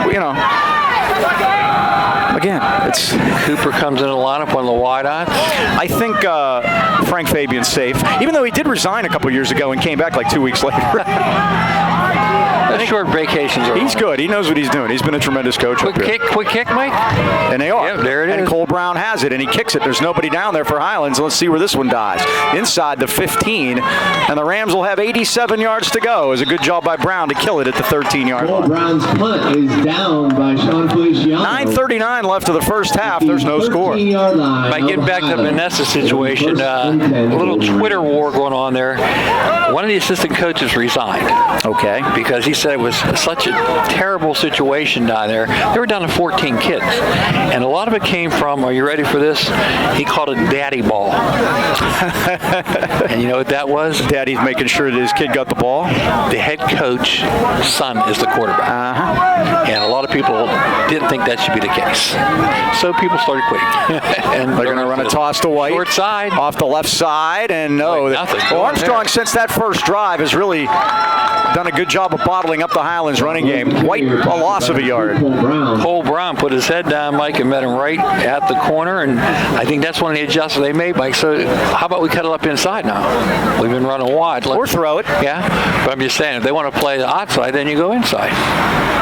again, it's Cooper comes in the lineup on the wideouts. I think Frank Fabian's safe, even though he did resign a couple years ago and came back like 2 weeks later. Short vacations are. He's good. He knows what he's doing. He's been a tremendous coach. Quick kick, Mike. And they are. Yep, there it is. And Cole Brown has it, and he kicks it. There's nobody down there for Highlands. Let's see where this one dies. Inside the 15, and the Rams will have 87 yards to go. It was a good job by Brown to kill it at the 13-yard line. Cole Brown's punt is down by Sean Feliciano. 9:39 left of the first half. There's no score. By getting back to the Vanessa situation, a little Twitter war going on there. One of the assistant coaches resigned. Okay. Because he said it was such a terrible situation down there. They were down to 14 kids. And a lot of it came from, are you ready for this? He called it daddy ball. And you know what that was? Daddy's making sure that his kid got the ball. The head coach's son is the quarterback. And a lot of people didn't think that should be the case. So people started quitting. And they're going to run a toss to White. Short side. Off the left side. And no. Armstrong, since that first drive, has really done a good job of bottling up the Highlands running game. White, a loss of a yard. Cole Brown put his head down, Mike, and met him right at the corner, and I think that's one of the adjustments they made, Mike. So how about we cut it up inside now? We've been running wide. Or throw it. Yeah, but I'm just saying, if they want to play the outside, then you go inside.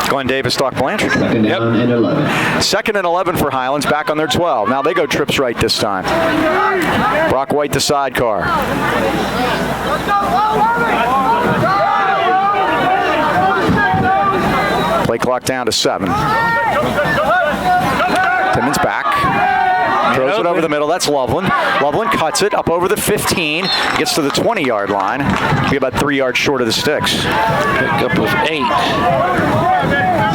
Glenn Davis, Stock Blanchard. Second down and 11. 2nd and 11 for Highlands, back on their 12. Now they go trips right this time. Brock White, the sidecar. Play clock down to 7. Timmons back. Throws it over the middle. That's Loveland. Loveland cuts it up over the 15. Gets to the 20-yard line. Be about 3 yards short of the sticks. Pick up with 8.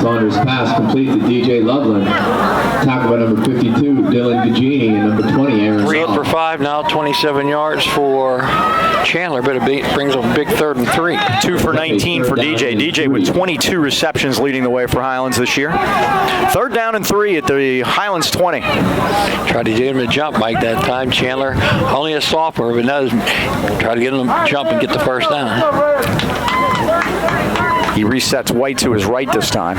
Saunders pass complete to DJ Loveland. Tackle by number 52, Dylan Gugini, and number 20, Aaron 3 for 5, now 27 yards for Chandler, but it brings up a big 3rd and 3. 2 for 19 for DJ. DJ with 22 receptions leading the way for Highlands this year. 3rd down and 3 at the Highlands 20. Tried to get him to jump, Mike, that time. Chandler, only a sophomore, but knows. Try to get him to jump and get the first down. He resets White to his right this time.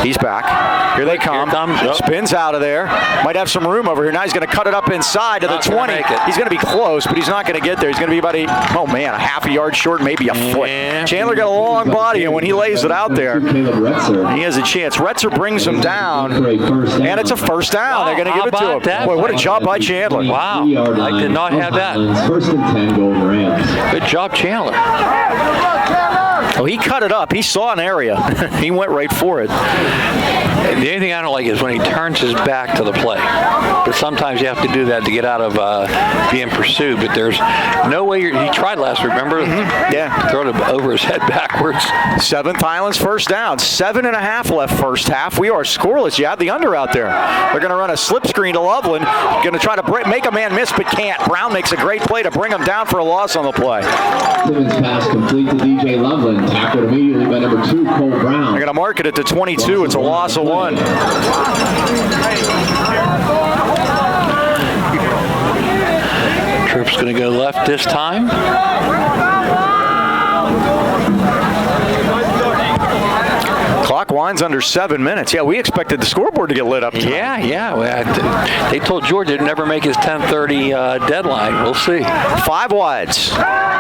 He's back. Here they come. Spins out of there. Might have some room over here. Now he's going to cut it up inside to the 20. He's going to be close, but he's not going to get there. He's going to be about a half a yard short, maybe a foot. Chandler got a long body, and when he lays it out there, he has a chance. Retzer brings him down, and it's a first down. They're going to give it to him. Boy, what a job by Chandler. Wow. I did not have that. 1st and 10 going Rams. Good job, Chandler. Oh, he cut it up. He saw an area. He went right for it. The only thing I don't like is when he turns his back to the play. But sometimes you have to do that to get out of being pursued. But there's no way he tried last week, remember? Yeah. Throw it over his head backwards. 7th Highlands first down. 7.5 left first half. We are scoreless. You have the under out there. They're going to run a slip screen to Loveland. Going to try to make a man miss, but can't. Brown makes a great play to bring him down for a loss on the play. Timmons pass complete to DJ Loveland. Tackled immediately by number 2, Cole Brown. They're going to mark it at the 22. It's a loss of 1. Troop's going to go left this time. Clock winds under 7 minutes. Yeah, we expected the scoreboard to get lit up tonight. Yeah. They told George they'd never make his 10:30 deadline. We'll see. 5 wides.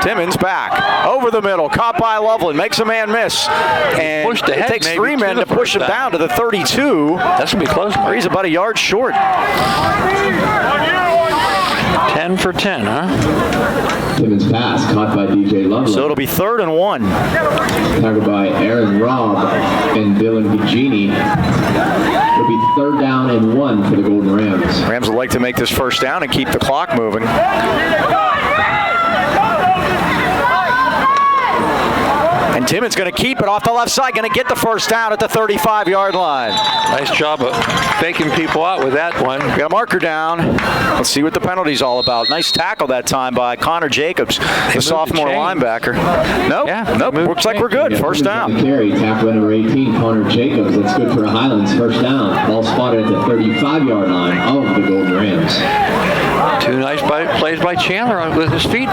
Timmons back. Over the middle. Caught by Loveland. Makes a man miss. And Pushed ahead, it takes maybe, 3 men to push him down to the 32. That's going to be close. Or he's about a yard short. 10 for 10, huh? Timmons pass caught by DJ Loveland. So it'll be 3rd and 1. Tackled by Aaron Robb and Dylan Gugini. It'll be 3rd down and 1 for the Golden Rams. Rams would like to make this first down and keep the clock moving. And Timmons going to keep it off the left side, going to get the first down at the 35-yard line. Nice job of faking people out with that one. We got a marker down. Let's see what the penalty's all about. Nice tackle that time by Connor Jacobs, the sophomore linebacker. Nope. Looks like we're good. First down. Carry, tackle number 18, Connor Jacobs. That's good for the Highlands. First down. Ball spotted at the 35-yard line of the Golden Rams. 2 nice plays by Chandler with his feet.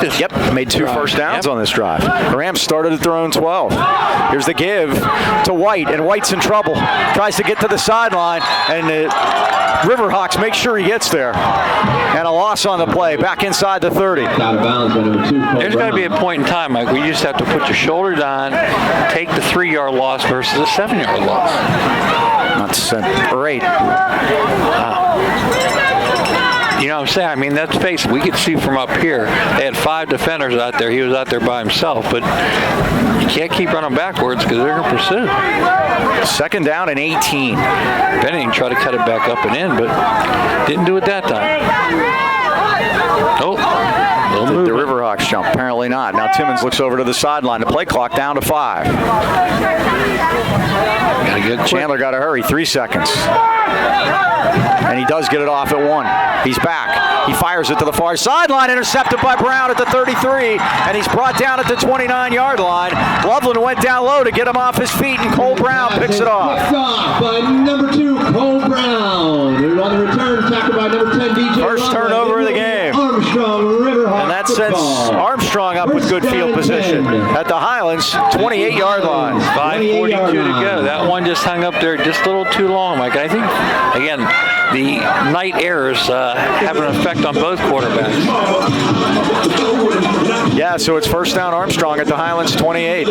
Made 2 first downs on this drive. The Rams started at their own 12. Here's the give to White, and White's in trouble. Tries to get to the sideline, and the Riverhawks make sure he gets there. And a loss on the play, back inside the 30. Out of bounds by number 2, Cole There's got to be a point in time, Mike, where you just have to put your shoulder down, take the 3-yard loss versus a 7-yard loss. Not 7 or 8. You know what I'm saying? I mean, let's face it, we could see from up here. They had 5 defenders out there. He was out there by himself, but you can't keep running backwards because they're going to pursue. 2nd down and 18. Benning tried to cut it back up and in, but didn't do it that time. The Riverhawks jump. Apparently not. Now Timmons looks over to the sideline. The play clock down to 5. Chandler got to hurry. 3 seconds. And he does get it off at 1. He's back. He fires it to the far sideline. Intercepted by Brown at the 33. And he's brought down at the 29-yard line. Loveland went down low to get him off his feet, and Cole Brown picks it off. Picked off by number 2, Cole Brown. They're on the return, tackled by number 10, DJ First turnover of the game. Armstrong, Riverhawks. And that sets Armstrong up with good field position at the Highlands 28-yard line. 5:42 to go. That one just hung up there just a little too long, Mike. I think, again, the night errors have an effect on both quarterbacks. Yeah, so it's first down Armstrong at the Highlands 28.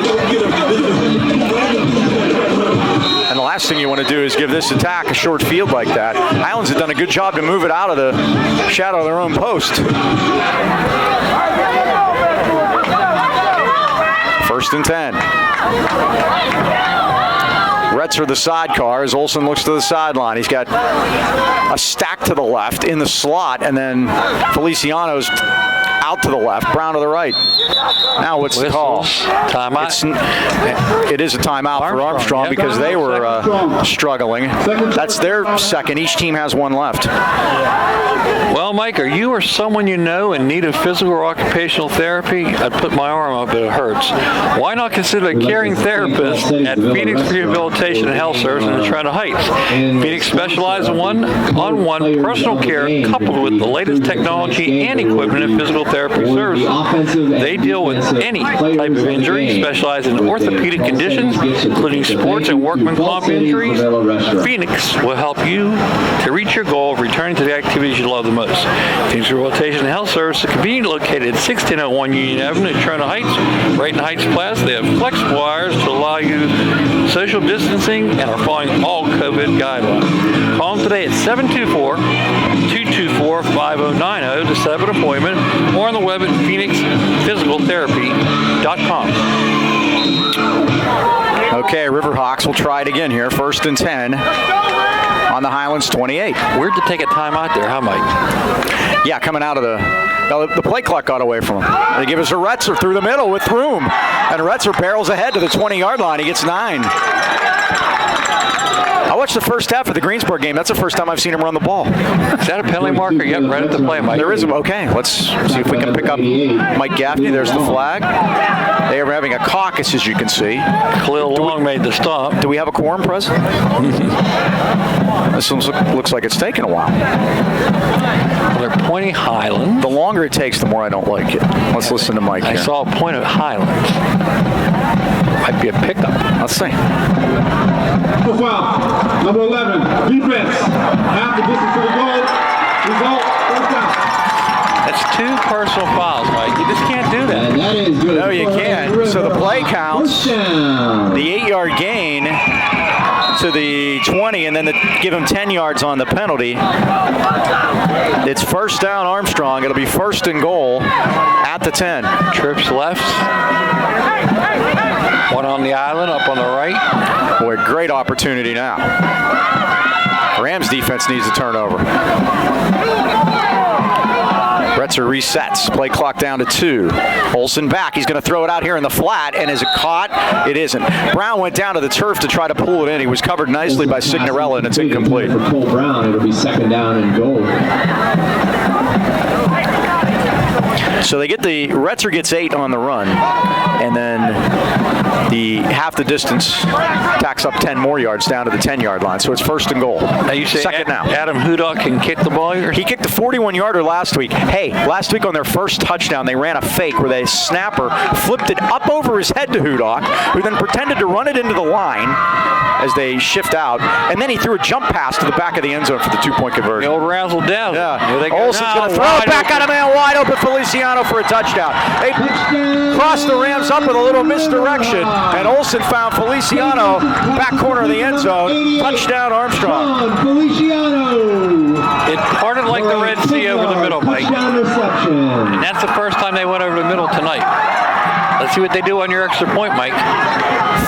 And the last thing you want to do is give this attack a short field like that. Highlands have done a good job to move it out of the shadow of their own post. 1st and 10. Retzer the sidecar as Olsen looks to the sideline. He's got a stack to the left in the slot, and then Feliciano's out to the left, Brown to the right. Now what's the call? Timeout. It is a timeout for Armstrong because they were struggling. That's their 2nd. Each team has 1 left. Well, Mike, are you or someone you know in need of physical or occupational therapy? I'd put my arm up, but it hurts. Why not consider a caring therapist at Phoenix Rehabilitation and Health Service in the Toronto Heights? Phoenix specializes in one-on-one personal care coupled with the latest technology and equipment in physical therapy services. They deal with any type of injury, specialize in orthopedic conditions, including sports and workman comp injuries. Phoenix will help you to reach your goal of returning to the activities you love the most. Phoenix Rehabilitation and Health Service is conveniently located at 1601 Union Avenue in Toronto Heights, right in Heights Plaza. They have flex wires to allow you social distancing and are following all COVID guidelines. Call them today at 724-224-5090 to set up an appointment, or on the web at phoenixphysicaltherapy.com. Okay, Riverhawks will try it again here. 1st and 10 on the Highlands 28. Weird to take a timeout there, huh, Mike? Yeah, coming out of the play clock got away from him. They give us a Retzer through the middle with room. And Retzer barrels ahead to the 20-yard line. He gets 9. I watched the first half of the Greensburg game. That's the first time I've seen him run the ball. Is that a penalty marker? Yep, right at the play, Mike. There is. Okay, let's see if we can pick up Mike Gaffney. There's the flag. They are having a caucus, as you can see. Khalil Long made the stop. Do we have a quorum present? This one looks like it's taking a while. Well, they're pointing Highlands. The longer it takes, the more I don't like it. Let's listen to Mike I here. saw a point at Highlands. Might be a pickup. Let's see. No foul. Number 11, defense. Half the distance to the goal. Result, first down. That's 2 personal fouls, Mike. You just can't do that. And that is good. No, you can't. So the play counts. First down. The 8-yard gain to the 20, and then give him 10 yards on the penalty. It's first down Armstrong. It'll be first and goal at the 10. Trips left. One on the island, up on the right. Boy, great opportunity now. Rams defense needs a turnover. Retzer resets. Play clock down to 2. Olsen back. He's going to throw it out here in the flat. And is it caught? It isn't. Brown went down to the turf to try to pull it in. He was covered nicely by Signorella, and it's incomplete. For Cole Brown, it'll be second down and goal. So they get Retzer gets 8 on the run, and then the half the distance tacks up 10 more yards down to the 10-yard line. So it's first and goal. Now you say second now. Adam Hudock can kick the ball here? He kicked a 41-yarder last week. Hey, last week on their first touchdown, they ran a fake where the snapper flipped it up over his head to Hudock, who then pretended to run it into the line as they shift out, and then he threw a jump pass to the back of the end zone for the 2-point The conversion. old razzle dazzle. Yeah. Here they go. Olsen's going to throw it back out of man wide open. Feliciano for a touchdown. They crossed the Rams up with a little misdirection, and Olsen found Feliciano back corner of the end zone. Touchdown Armstrong. Feliciano. It parted like the Red Sea over the middle, Mike. Touchdown reception. And that's the first time they went over the middle tonight. Let's see what they do on your extra point, Mike.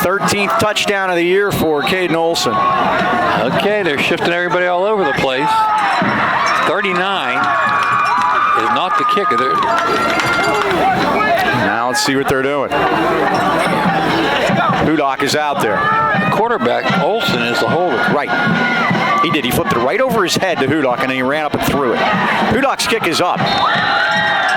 13th touchdown of the year for Caden Olsen. Okay, they're shifting everybody all over the place. 39 is not the kicker. Now let's see what they're doing. Hudock is out there. The quarterback, Olsen, is the holder. Right. He did. He flipped it right over his head to Hudock, and then he ran up and threw it. Hudock's kick is up.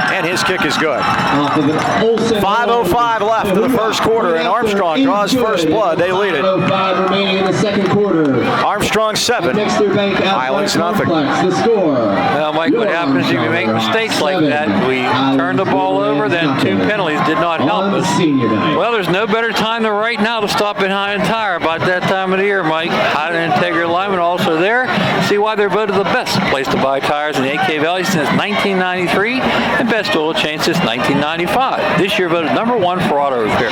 And his kick is good. 5:05 left in the first quarter, and Armstrong draws first blood. They lead it. 5:05 remaining in the second quarter. Armstrong 7. Highlands nothing. The score. Well, Mike, what happens if you make mistakes like that? We turn the ball over, then 2 penalties did not help On us. senior night. Well, there's no better time than right now to stop at Highland Tire. About that time of the year, Mike. Highland Integrity Alignment also there. See why they're voted the best place to buy tires in the AK Valley since 1993 and best oil change since 1995. This year voted #1 for auto repair.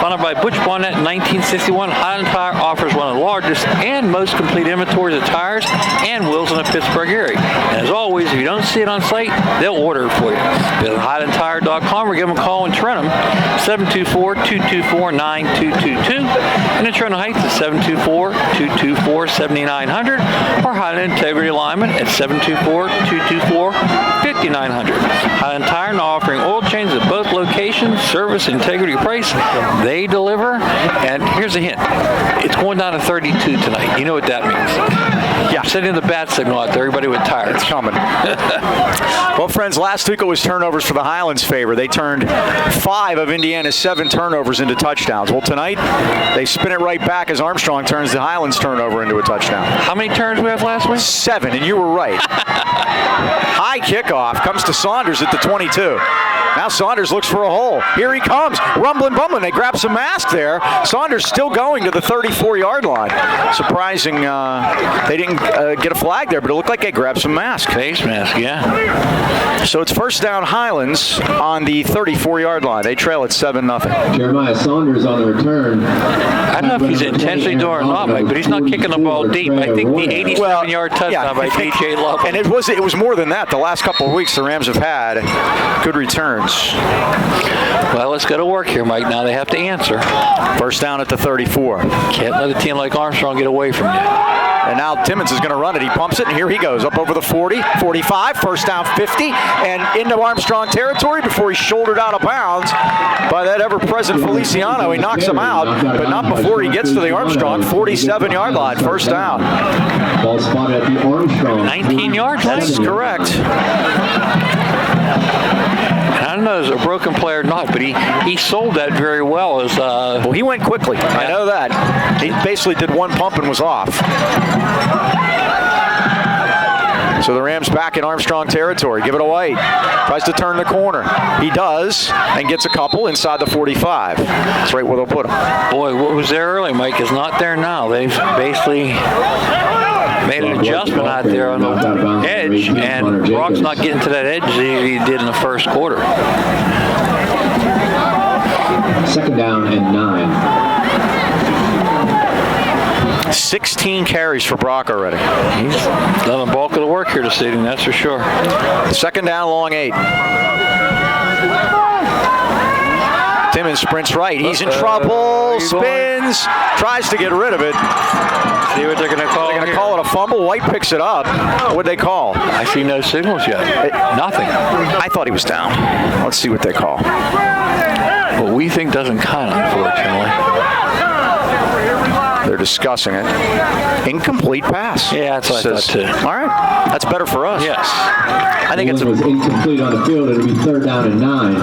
Founded by Butch Bonnet in 1961, Highland Tire offers one of the largest and most complete inventories of tires and wheels in the Pittsburgh area. And as always, if you don't see it on site, they'll order it for you. Visit HighlandTire.com or give them a call in Trenton, 724-224-9222. And in Trenton Heights at 724-224-7900 or Highland Integrity Alignment at 724-224-5900. Highland Tire now offering oil changes at both locations, service, integrity, price. They deliver. And here's a hint. It's going down to 32 tonight. You know what that means. Yeah, sending the bat signal out to everybody with tires. It's coming. Well, friends, last week it was turnovers for the Highlands' favor. They turned 5 of Indiana's 7 turnovers into touchdowns. Well, tonight they spin it right back as Armstrong turns the Highlands turnover into a touchdown. How many turns we have last week? 7, and you were right. High kickoff comes to Saunders at the 22. Now Saunders looks for a hole. Here he comes. Rumbling, bumbling. They grab some mask there. Saunders still going to the 34-yard line. Surprising they didn't get a flag there, but it looked like they grabbed some mask. Face mask, yeah. So it's first down Highlands on the 34-yard line. They trail at 7-0. Jeremiah Saunders on the return. I don't know if he's intentionally doing it or not, Mike, but he's not kicking the ball deep. I think the 87-yard touchdown by DJ Love. And it was more than that. The last couple of weeks the Rams have had good returns. Well, let's go to work here, Mike. Now they have to answer. First down at the 34. Can't let a team like Armstrong get away from you. And now Timmons is going to run it. He pumps it, and here he goes. Up over the 40, 45, first down 50, and into Armstrong territory before he's shouldered out of bounds by that ever-present Feliciano. He knocks him out, but not before he gets to the Armstrong 47-yard line, first down. Ball spotted at the Armstrong. 19 yards. That's correct. I don't know if it was a broken play or not, but he sold that very well. As Well, he went quickly. I know that. He basically did one pump and was off. So the Rams back in Armstrong territory. Give it away. Tries to turn the corner. He does, and gets a couple inside the 45. That's right where they'll put him. boy, what was there early, Mike, is not there now. They've basically made an adjustment out there on the edge, and Brock's not getting to that edge as he did in the first quarter. Second down and 9. 16 carries for Brock already. He's done the bulk of the work here this evening, that's for sure. Second down, long 8. Timmons sprints right. He's in trouble. Spins. Tries to get rid of it. See what they're going to call. They're going to call it a fumble. White picks it up. What'd they call? I see no signals yet. Nothing. I thought he was down. Let's see what they call. What we think doesn't count, unfortunately. They're discussing it. Incomplete pass. Yeah, that's what I thought too. All right. That's better for us. Yes. I think it's It was incomplete on the field. It'll be third down and 9.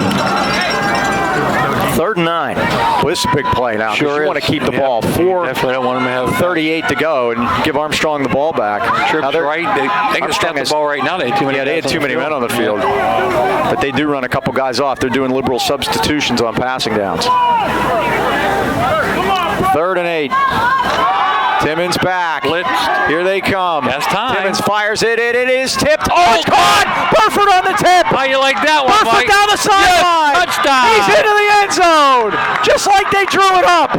third and 9. Well, this is a big play now. Sure you want to keep the ball. Definitely don't want him to have 38 to go and give Armstrong the ball back. Trips right. They can step the ball right now. They had too many. Yeah, they had too many men on the field. But they do run a couple guys off. They're doing liberal substitutions on passing downs. Third and 8. Timmons back. Blitzed. Here they come. That's time. Timmons fires it. It is tipped. Oh, caught! Burford on the tip. How you like that one, Burford Mike? down the sideline. Yes, touchdown. He's into the end zone. Just like they drew it up.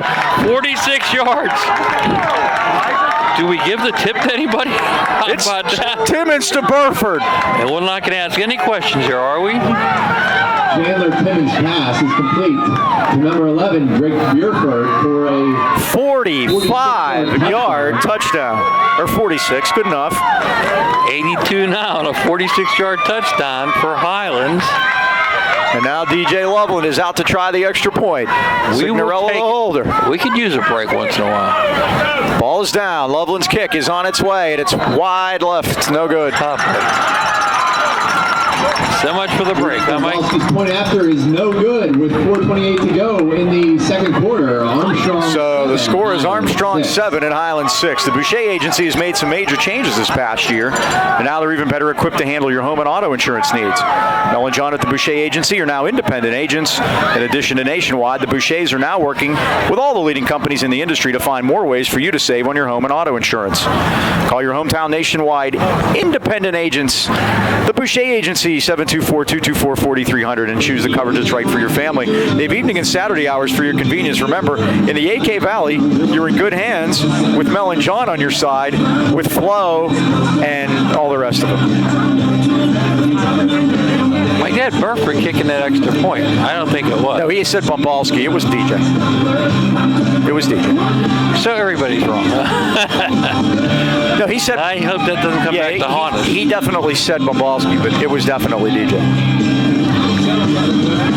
46 yards. Do we give the tip to anybody? How It's about that? Timmons to Burford. And we're not going to ask any questions here, are we? Chandler Timmons' pass is complete to number 11, Drake Buford, for a 45-yard touchdown. Or 46, good enough. 82 now on a 46-yard touchdown for Highlands. And now DJ Loveland is out to try the extra point. Signorella the holder. We could use a break once in a while. Ball is down. Loveland's kick is on its way, and it's wide left. It's no good. So much for the break, huh, Mike? Kowalski's point after is no good with 4:28 to go in the second quarter. Armstrong. So the score is Armstrong 6. 7 and Highlands 6. The Boucher Agency has made some major changes this past year, and now they're even better equipped to handle your home and auto insurance needs. Mel and John at the Boucher Agency are now independent agents. In addition to Nationwide, the Bouchers are now working with all the leading companies in the industry to find more ways for you to save on your home and auto insurance. Call your hometown Nationwide independent agents. The Boucher Agency, 724-224-4300, and choose the coverage that's right for your family. They have evening and Saturday hours for your convenience. Remember, in the AK Valley, you're in good hands with Mel and John on your side, with Flo and all the rest of them. My dad Burford kicking that extra point. I don't think it was. No, he said Bumbalski. It was DJ. It was DJ. So everybody's wrong. No, he said... I hope that doesn't come back to haunt us. He definitely said Bumbalski, but it was definitely DJ.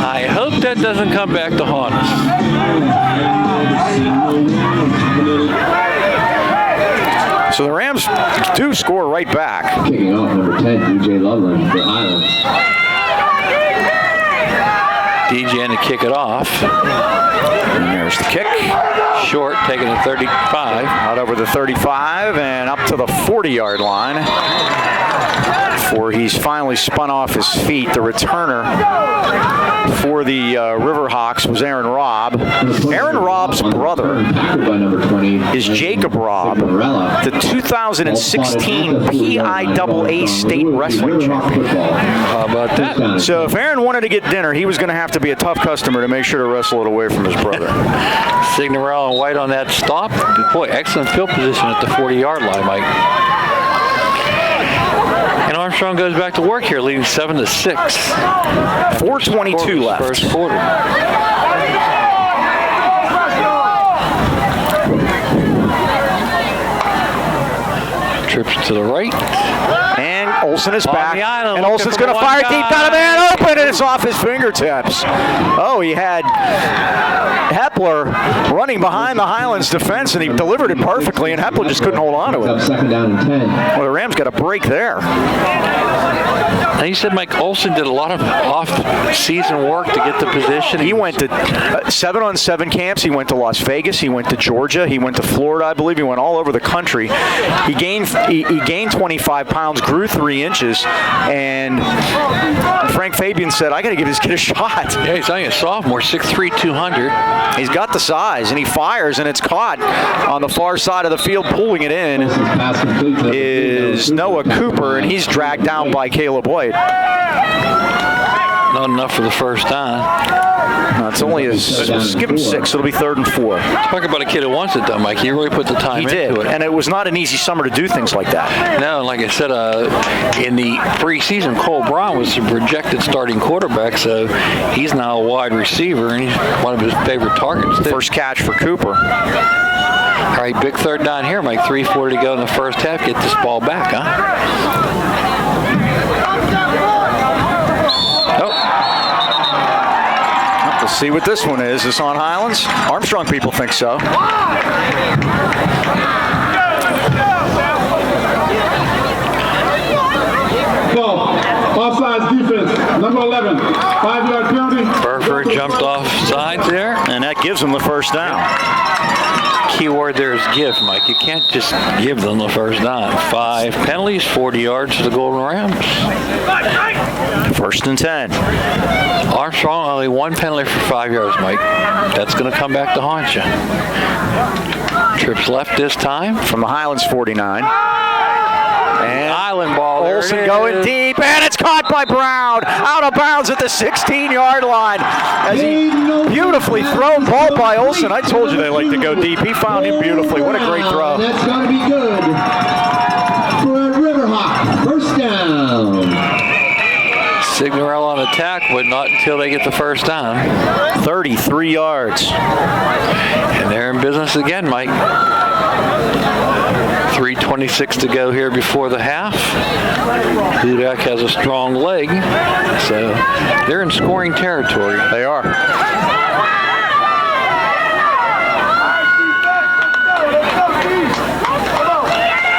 I hope that doesn't come back to haunt us. So the Rams do score right back. Kicking off number 10, DJ Loveland for Highlands. DJ to kick it off. And there's the kick. Short, taking the 35. Out over the 35 and up to the 40-yard line. Before he's finally spun off his feet. The returner for the Riverhawks was Aaron Robb. Aaron Robb's brother is Jacob Robb, the 2016 PIAA State Wrestling Champion. How about that? So if Aaron wanted to get dinner, he was going to have to be a tough customer to make sure to wrestle it away from his brother. Signorella and White on that stop. Boy, excellent field position at the 40-yard line, Mike. And Armstrong goes back to work here, leading 7-6. 4:22 left. First quarter. to the right. And Olsen is back. the island, And looking Olsen's for going to one fire deep. guy. Got a man open, and it's off his fingertips. Oh, he had Hepler running behind the Highlands defense, and he delivered it perfectly, and Hepler just couldn't hold on to Up it. second down and 10. Well, the Rams got a break there. And you said Mike Olsen did a lot of off-season work to get the position. He went to 7-on-7 camps. He went to Las Vegas. He went to Georgia. He went to Florida, I believe. He went all over the country. He gained 25 pounds, grew 3 inches, and Frank Fabian said, I got to give this kid a shot. Yeah, he's only a sophomore, 6'3", 200. He's got the size, and he fires, and it's caught on the far side of the field. Pulling it in Olsen's pass complete to is Noah Cooper, and he's dragged down by Caleb White. Not enough for the first down. No, it's only give him 6. It'll be 3rd and 4. Talk about a kid who wants it done, Mike. He really put the time He into did, it. and it was not an easy summer to do things like that. No, like I said, in the preseason, Cole Brown was the projected starting quarterback, so he's now a wide receiver, and he's one of his favorite targets, too. First catch for Cooper. All right, big 3rd down here, Mike. 3:40 to go in the first half. Get this ball back, huh? Oh. We'll see what this one is. Is this on Highlands? Armstrong people think so. Ball. Offsides defense. Number 11. 5-yard penalty. Burford jumped off sides there. And that gives him the first down. Key word there is give, Mike. You can't just give them the first down. 5 penalties, 40 yards to the Golden Rams. 1st and 10. Armstrong, only 1 penalty for 5 yards, Mike. That's going to come back to haunt you. Trips left this time. From the Highlands 49. And Island ball. There Olsen it is. going deep, and it's caught by Brown. Out of bounds at the 16-yard line. As he beautifully thrown ball by Olsen. I told you they like to go deep. He found him beautifully. What a great throw. And that's going to be good for Riverhawk. First down. Signorelli on attack, but not until they get the first down. 33 yards. And they're in business again, Mike. 3:26 to go here before the half. Hudak has a strong leg, so they're in scoring territory. They are.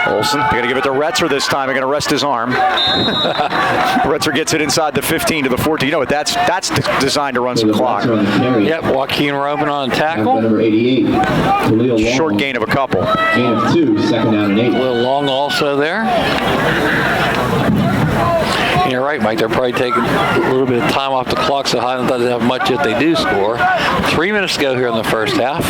Olsen, they're going to give it to Retzer this time. They're going to rest his arm. Retzer gets it inside the 15 to the 14. You know what? That's designed to run some clock. Yep, Joaquin Robin on tackle. Number 88. Khalil Long. Short gain of a couple. Gain of 2. 2nd down and 8. A little long also there. And you're right, Mike. They're probably taking a little bit of time off the clock, so Highlands doesn't have much if they do score. 3 minutes to go here in the first half.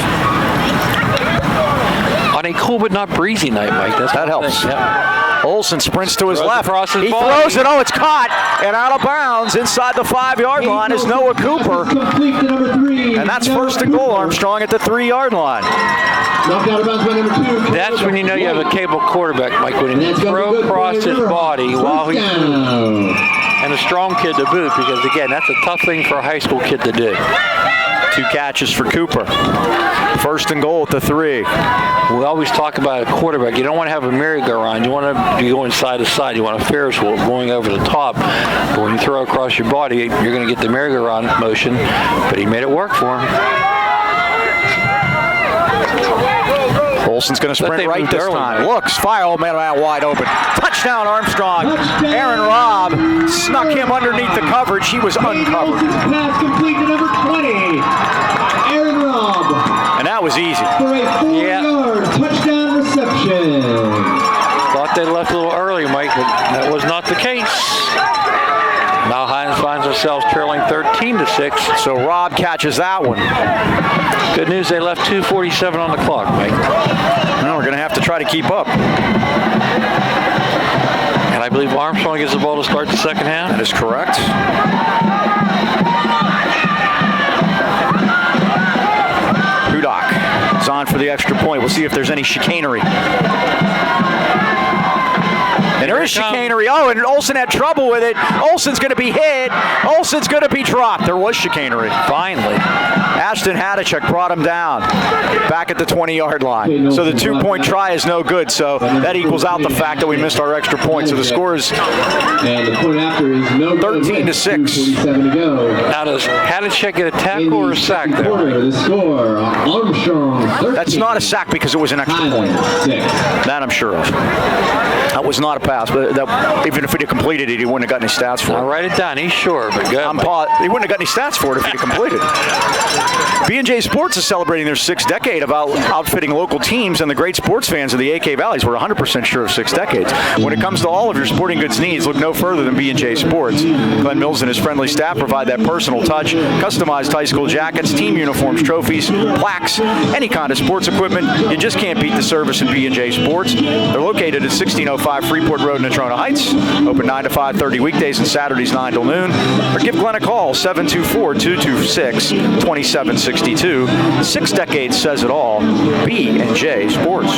On a cool but not breezy night, Mike. That helps. Yep. Olsen sprints to his Throws left. across his He body. throws it. Oh, it's caught and out of bounds inside the 5-yard line is Noah Cooper. Complete to number 3. And that's 1st and goal. Armstrong at the 3-yard line. Knocked out of bounds by number 2. That's when you know you have a capable quarterback, Mike, when And he that's can gonna be throw good for across his Riverhawk. body while First he's down. and a strong kid to boot, because again, that's a tough thing for a high school kid to do. 2 catches for Cooper. 1st and goal at the 3. We always talk about a quarterback. You don't want to have a merry-go-round. You want to be going side to side. You want a Ferris wheel going over the top. But when you throw across your body, you're going to get the merry-go-round motion. But he made it work for him. Olsen's going to sprint they right moved this early, time. right? Looks, fire, old man wide open. Touchdown, Armstrong. Touchdown. Aaron Robb snuck him underneath the coverage. He was uncovered. Pass complete to number 20. Aaron Robb And that was easy. for a 4-yard touchdown reception. Thought they left a little early, Mike, but that was not the case. Now Highlands finds themselves trailing 13-6. So Robb catches that one. Good news, they left 2:47 on the clock, Mike. Well, we're going to have to try to keep up. And I believe Armstrong gets the ball to start the second half. That is correct. Hudak is on for the extra point. We'll see if there's any chicanery. And there is chicanery. Oh, and Olsen had trouble with it. Olsen's going to be hit. Olsen's going to be dropped. There was chicanery. Finally. Ashton Hadachuk brought him down back at the 20-yard line. So the 2-point try is no good. So that equals out the fact that we missed our extra point. So the score is And the point after is no good. 13-6. 47 to go. Now, does Hadachuk get a tackle or a sack there? Quarter, the score, Armstrong 13. That's not a sack because it was an extra point. Highlands 6. That I'm sure of. That was not a pass, but even if he'd have completed it, he wouldn't have got any stats for it. I'll write it down. He's sure, but good. He wouldn't have got any stats for it if he'd have completed it. B&J Sports is celebrating their 6th decade of outfitting local teams, and the great sports fans of the AK Valleys were 100% sure of 6 decades. When it comes to all of your sporting goods needs, look no further than B&J Sports. Glenn Mills and his friendly staff provide that personal touch, customized high school jackets, team uniforms, trophies, plaques, any kind of sports equipment. You just can't beat the service in B&J Sports. They're located at 1605 Freeport Road in Natrona Heights. Open 9 to 5:30 weekdays and Saturdays 9 till noon. Or give Glenn a call, 724-226-2762. 6 decades says it all. B&J Sports.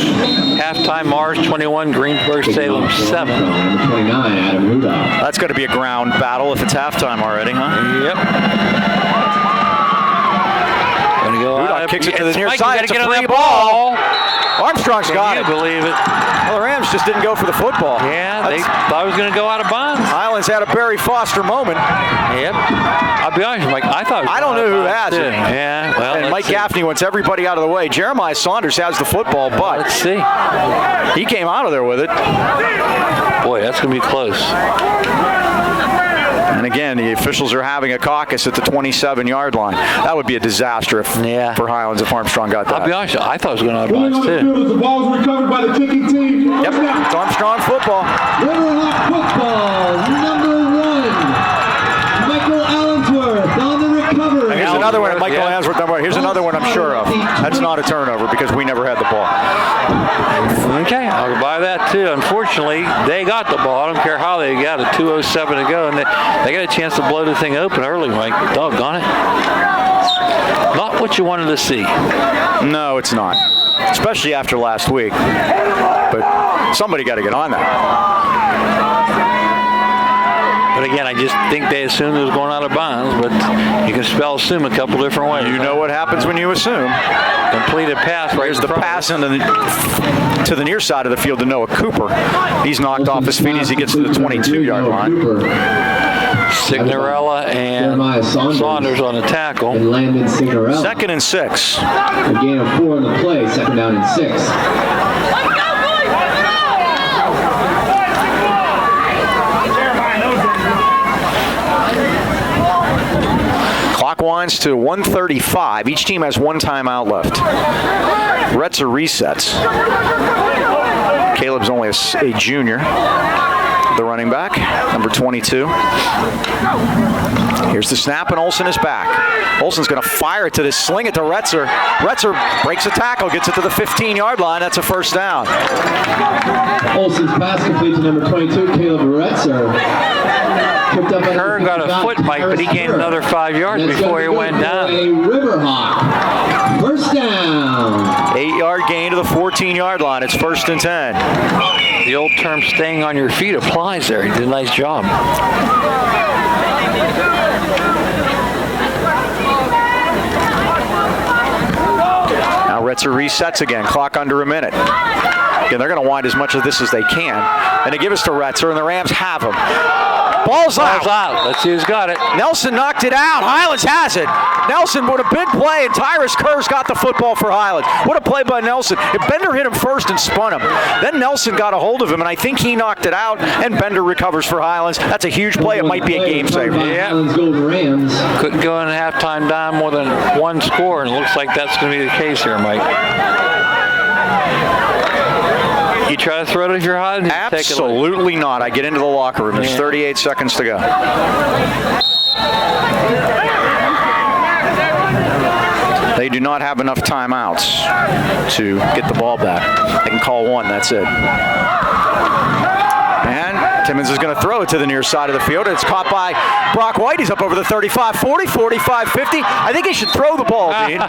Halftime, Mars 21, Greensburg Salem 7. Number 29, Adam Rudolph. That's going to be a ground battle if it's halftime already, huh? Yep. Gonna go Rudolph kicks it to the near Mike, side. you It's gotta a get on free that ball. Armstrong's got Can it. you believe it? Well, the Rams just didn't go for the football. Yeah, they thought it was going to go out of bounds. Highlands had a Barry Foster moment. Yep. I'll be honest, Mike, I thought it was I don't going know out who of has bounds, it. too. Yeah, well, And let's Mike see. Gaffney wants everybody out of the way. Jeremiah Saunders has the football, but Let's see. he came out of there with it. Boy, that's going to be close. And again, the officials are having a caucus at the 27-yard line. That would be a disaster for Highlands if Armstrong got that. I'll be honest, I thought it was going out of Rolling bounds, on the too. field as the ball is recovered by the kicking team. Yep, it's Armstrong football. Riverhawk football, number 1. Michael Allensworth on the recovery. Here's another one. Michael Yeah. Answorth. Here's another one I'm sure of. That's not a turnover because we never had the ball. Okay, I'll buy that too. Unfortunately, they got the ball. I don't care how they got it. 2:07 to go, and they got a chance to blow the thing open early. Like, doggone it. Not what you wanted to see. No, it's not. Especially after last week. But somebody got to get on that. But again, I just think they assumed it was going out of bounds, but you can spell assume a couple different ways. You know what happens when you assume. Completed pass right Here's in the front of pass to the near side of the field to Noah Cooper. He's knocked off his feet as he gets to the 22-yard line. Signorella and Jeremiah Saunders on the tackle. And Landon Signorella. 2nd and 6. A gain of 4 on the play, 2nd down and 6. Clock winds to 1:35. Each team has one timeout left. Retzer resets. Caleb's only a junior. The running back, number 22. Here's the snap, and Olsen is back. Olsen's going to fire it to this, sling it to Retzer. Retzer breaks a tackle, gets it to the 15-yard line. That's a first down. Olsen's pass complete to number 22, Caleb Retzer. Kerr got a foot bite, but he gained another 5 yards before he went down. A Riverhawk. First down. 8-yard gain to the 14-yard line. It's 1st and 10. The old term staying on your feet applies there. He did a nice job. Now Retzer resets again. Clock under a minute. Again, they're going to wind as much of this as they can. And they give us to Retzer, and the Rams have him. Ball's out. Let's see who's got it. Nelson knocked it out. Highlands has it. Nelson with a big play, and Tyrus Kerr's got the football for Highlands. What a play by Nelson. Bender hit him first and spun him. Then Nelson got a hold of him, and I think he knocked it out, and Bender recovers for Highlands. That's a huge play. It might be a game saver. Yeah. Highlands Golden Rams. Couldn't go in halftime down more than one score, and it looks like that's going to be the case here, Mike. You try to throw it if you're hot? Absolutely not. I get into the locker room. There's 38 seconds to go. They do not have enough timeouts to get the ball back. They can call one. That's it. And Timmons is going to throw it to the near side of the field. It's caught by Brock White. He's up over the 35-40, 45-50. I think he should throw the ball, Dean.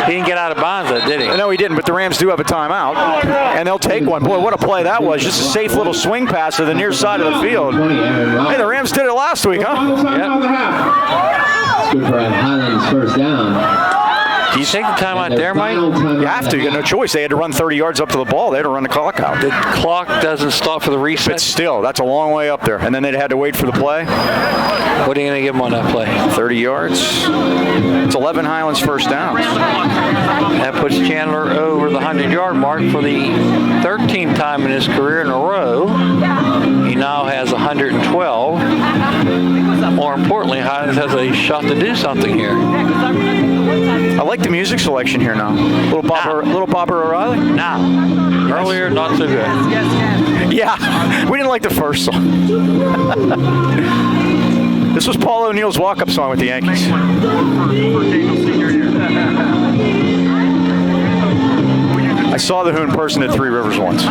He didn't get out of bounds, did he? No, he didn't, but the Rams do have a timeout, and they'll take one. Boy, what a play that was. Just a safe little swing pass to the near side of the field. Hey, the Rams did it last week, huh? Final time of the half. It's good for Highlands first down. Do you take the time out there, Mike? You have to. You got no choice. They had to run 30 yards up to the ball. They had to run the clock out. The clock doesn't stop for the reset. But still, that's a long way up there. And then they had to wait for the play. What are you going to give them on that play? 30 yards. It's 11 Highlands first downs. That puts Chandler over the 100-yard mark for the 13th time in his career in a row. He now has 112. More importantly, Highlands has a shot to do something here. I like the music selection here now. Little Bobber O'Reilly? Now, earlier, not so good. Yeah, we didn't like the first song. This was Paul O'Neill's walk-up song with the Yankees. I saw the Who in person at Three Rivers once. It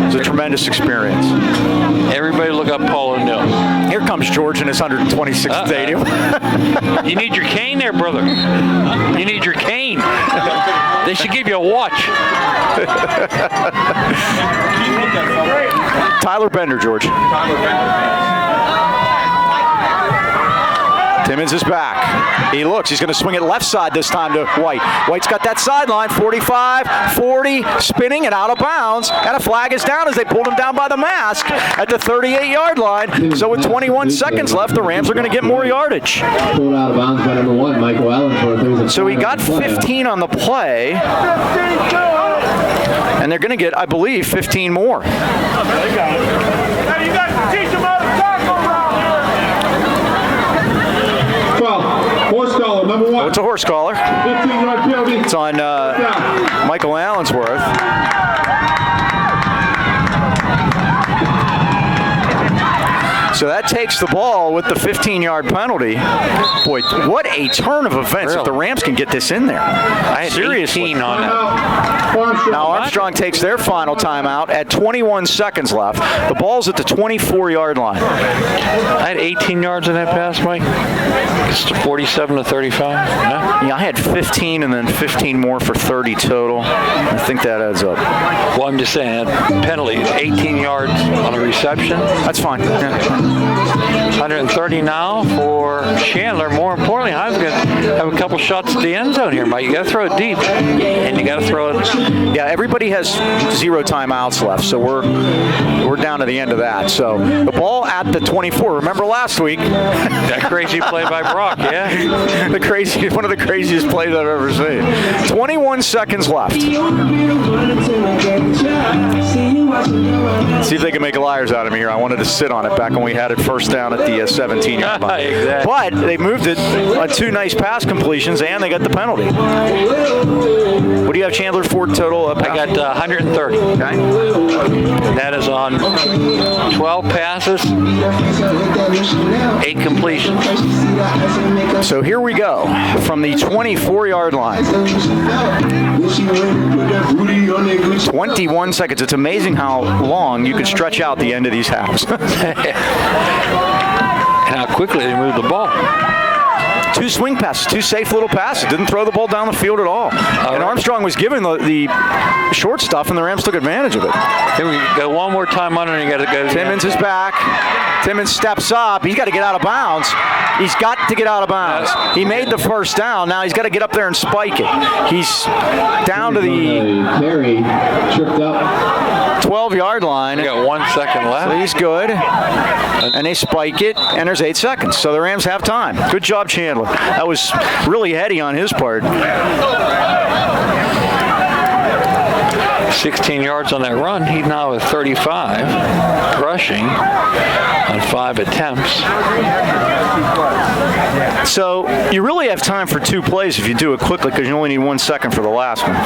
was a tremendous experience. Everybody look up Paul O'Neill. Here comes George in his 126th stadium. You need your cane there, brother. You need your cane. They should give you a watch. Tyler Bender, George. Timmons is back. He looks. He's going to swing it left side this time to White. White's got that sideline. 45, 40, spinning and out of bounds. And a flag is down as they pulled him down by the mask at the 38-yard line. So with 21 seconds left, the Rams are going to get more yardage. Pulled out of bounds by number 1, Michael Allensworth. So he got 15 on the play. And they're going to get, I believe, 15 more. Horse collar, number 1. Oh, it's a horse collar. 15-yard penalty. It's on Michael Allensworth. So that takes the ball with the 15-yard penalty. Boy, what a turn of events if the Rams can get this in there. I had Seriously. 18 on that. Now Armstrong takes their final timeout at 21 seconds left. The ball's at the 24-yard line. I had 18 yards on that pass, Mike. It's 47 to 35. No? Yeah, I had 15 and then 15 more for 30 total. I think that adds up. Well, I'm just saying, that penalty, 18 yards on a reception. That's fine. Yeah. 130 now for Chandler. More importantly, I'm going to have a couple shots at the end zone here, Mike. You got to throw it deep, and you got to throw it. Yeah, everybody has 0 timeouts left, so we're down to the end of that. So the ball at the 24. Remember last week? That crazy play by Brock, yeah? One of the craziest plays I've ever seen. 21 seconds left. See if they can make liars out of me here. I wanted to sit on it back when we had it first down at the 17-yard line. Exactly. But they moved it on 2 nice pass completions, and they got the penalty. What do you have, Chandler, for total? I got 130. Okay. That is on 12 passes, 8 completions. So here we go from the 24-yard line. 21 seconds. It's amazing how long you can stretch out the end of these halves. And how quickly they move the ball. 2 swing passes, 2 safe little passes. Didn't throw the ball down the field at all. And Armstrong was given the short stuff, and the Rams took advantage of it. Here we go one more time under, and you got to go. Timmons is back. Timmons steps up. He's got to get out of bounds. He's got to get out of bounds. He made the first down. Now he's got to get up there and spike it. He's down to the Terry tripped up. 12-yard line. We got 1 second left. So he's good. And they spike it, and there's 8 seconds. So the Rams have time. Good job, Chandler. That was really heady on his part. 16 yards on that run. He's now at 35, rushing on 5 attempts. So you really have time for 2 plays if you do it quickly, because you only need 1 second for the last one.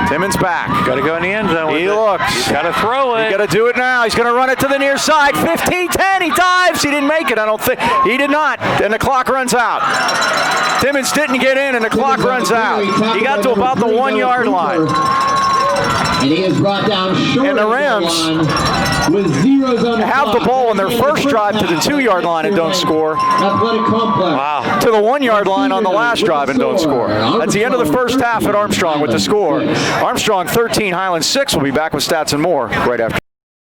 Timmons back. Got to go in the end zone. He looks. He's got to throw it. He's got to do it now. He's going to run it to the near side. 15-10. He dives. He didn't make it. I don't think. He did not. And the clock runs out. Timmons didn't get in, and the clock runs out. He got to about the 1-yard line. And he is brought down short. And the Rams with zeros on the have the ball on their first drive to the 2-yard line and don't score. Athletic complex. Wow. To the 1-yard line on the last drive and don't score. That's the end of the first half at Armstrong with the score. Armstrong 13, Highlands 6. We'll be back with stats and more right after.